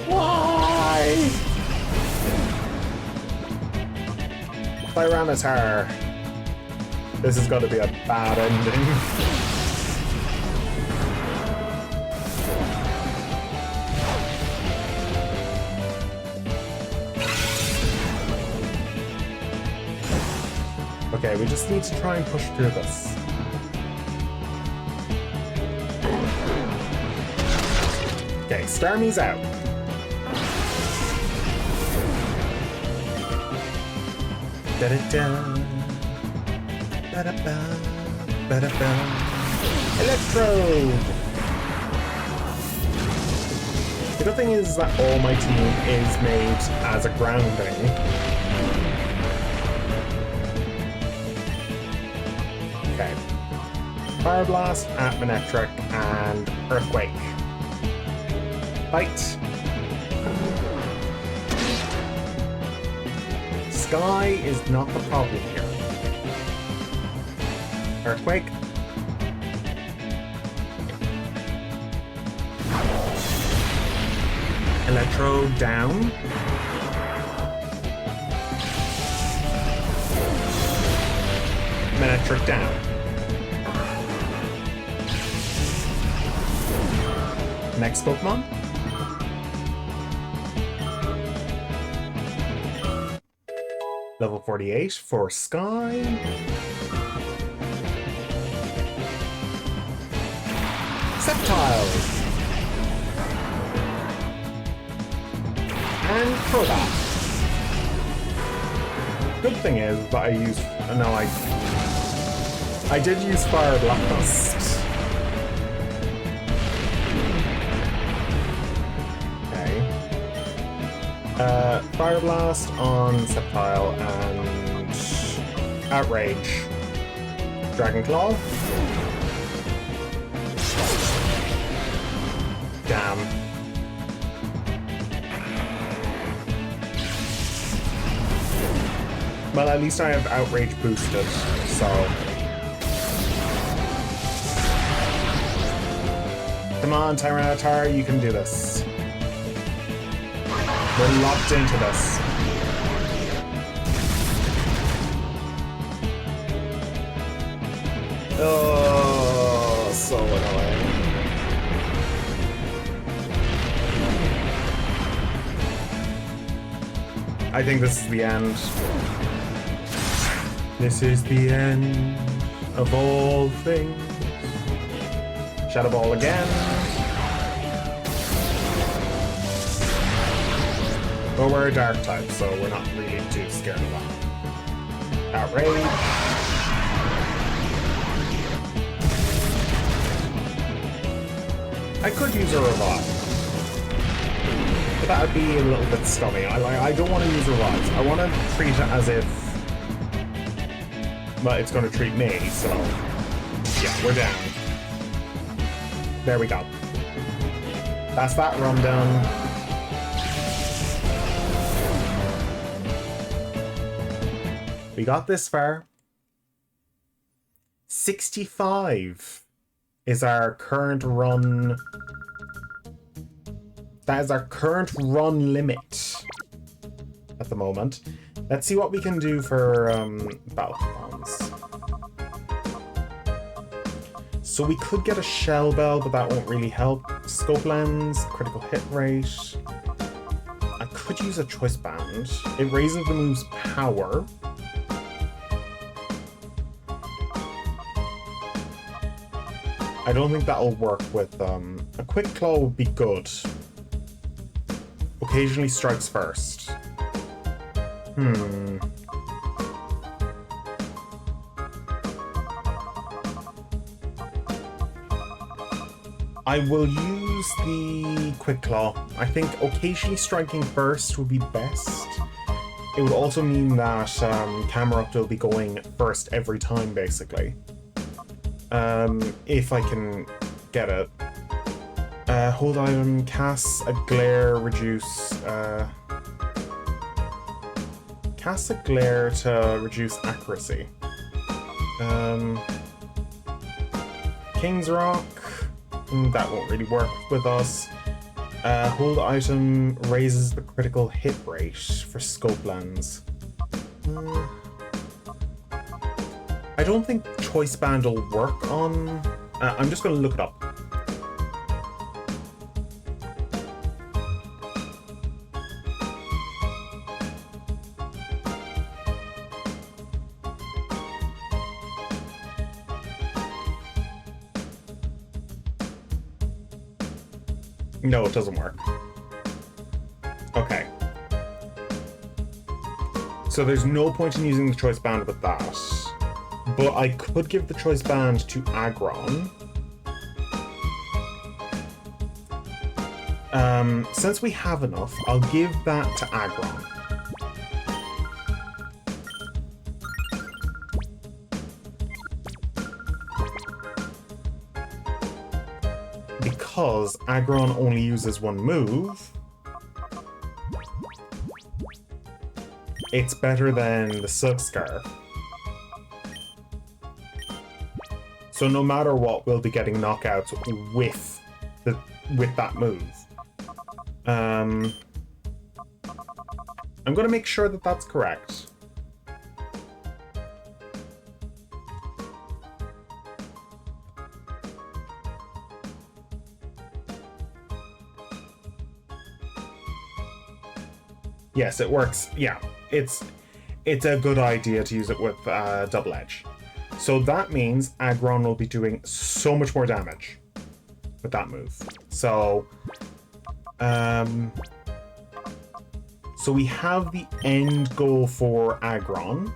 Why? Tyranitar. This is going to be a bad ending. Okay, we just need to try and push through this. Okay, Starmie's out. Da-da-da. Ba-da-ba. Ba-da-ba. Electrode! The good thing is that all my team is made as a grounding. Okay. Fire Blast at Manectric and Earthquake. Fight. Sky is not the problem here. Earthquake. Electrode down. Manectric down. Next Pokemon. Level 48 for Sky. Sceptile. And Crobat. Good thing is that I used... No, I did use Fire Blast. Fire Blast on Sceptile and Outrage. Dragon Claw. Damn. Well, at least I have Outrage boosted, so... Come on, Tyranitar, you can do this. We're locked into this. Oh, so annoying. I think this is the end. This is the end of all things. Shadow Ball again. But we're a dark type, so we're not really too scared of that. Outrage. I could use a Revive. But that would be a little bit scummy. I don't want to use Revives. I want to treat it as if... well, it's going to treat me, so... yeah, we're down. There we go. That's that run done. We got this far. 65 is our current run. That is our current run limit at the moment. Let's see what we can do for battle coupons. So we could get a Shell Bell, but that won't really help. Scope Lens, critical hit rate. I could use a Choice Band. It raises the move's power. I don't think that'll work with a Quick Claw would be good. Occasionally strikes first. I will use the Quick Claw. I think occasionally striking first would be best. It would also mean that Camerupt will be going first every time, basically. If I can get it. Hold item, cast a glare, reduce... cast a glare to reduce accuracy. King's Rock. That won't really work with us. Hold item raises the critical hit rate for Scope Lens. I don't think Choice Band will work on... I'm just going to look it up. No, it doesn't work. Okay. So there's no point in using the Choice Band with that. But I could give the Choice Band to Aggron. Since we have enough, I'll give that to Aggron. Because Aggron only uses one move, it's better than the Silk Scarf. So no matter what, we'll be getting knockouts with that move. I'm going to make sure that that's correct. Yes, it works. Yeah, it's a good idea to use it with Double Edge. So that means Aggron will be doing so much more damage with that move. So, so we have the end goal for Aggron.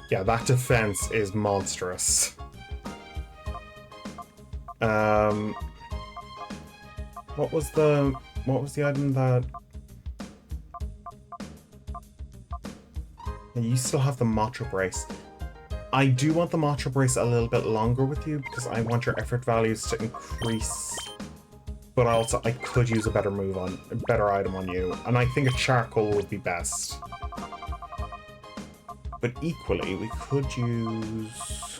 Yeah, that defense is monstrous. What was the item that... You still have the Matra Brace. I do want the Matra Brace a little bit longer with you because I want your effort values to increase but also I could use a better item on you, and I think a charcoal would be best. But equally, we could use...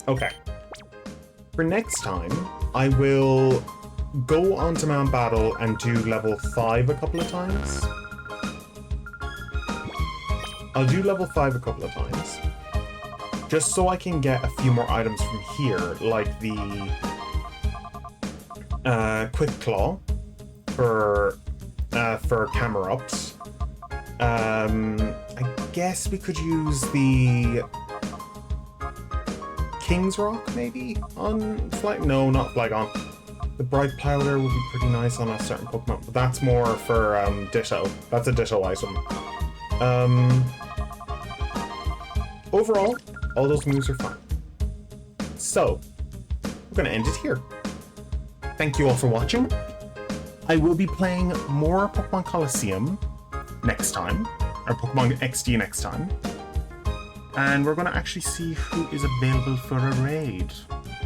Okay. For next time, I will go on to Mount Battle and do level 5 a couple of times. I'll do level 5 a couple of times. Just so I can get a few more items from here, like the Quick Claw for camera ups. I guess we could use the King's Rock, maybe, on Flight? No, not Flygon. The Bright Powder would be pretty nice on a certain Pokemon, but that's more for Ditto. That's a Ditto item. Overall, all those moves are fine. So, we're going to end it here. Thank you all for watching. I will be playing more Pokemon Colosseum next time, or Pokemon XD next time. And we're going to actually see who is available for a raid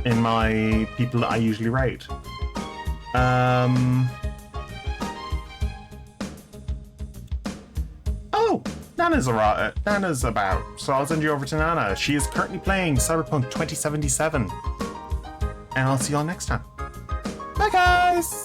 in my people that I usually raid. Oh, Nana's about, so I'll send you over to Nana. She is currently playing Cyberpunk 2077. And I'll see you all next time. Bye, guys!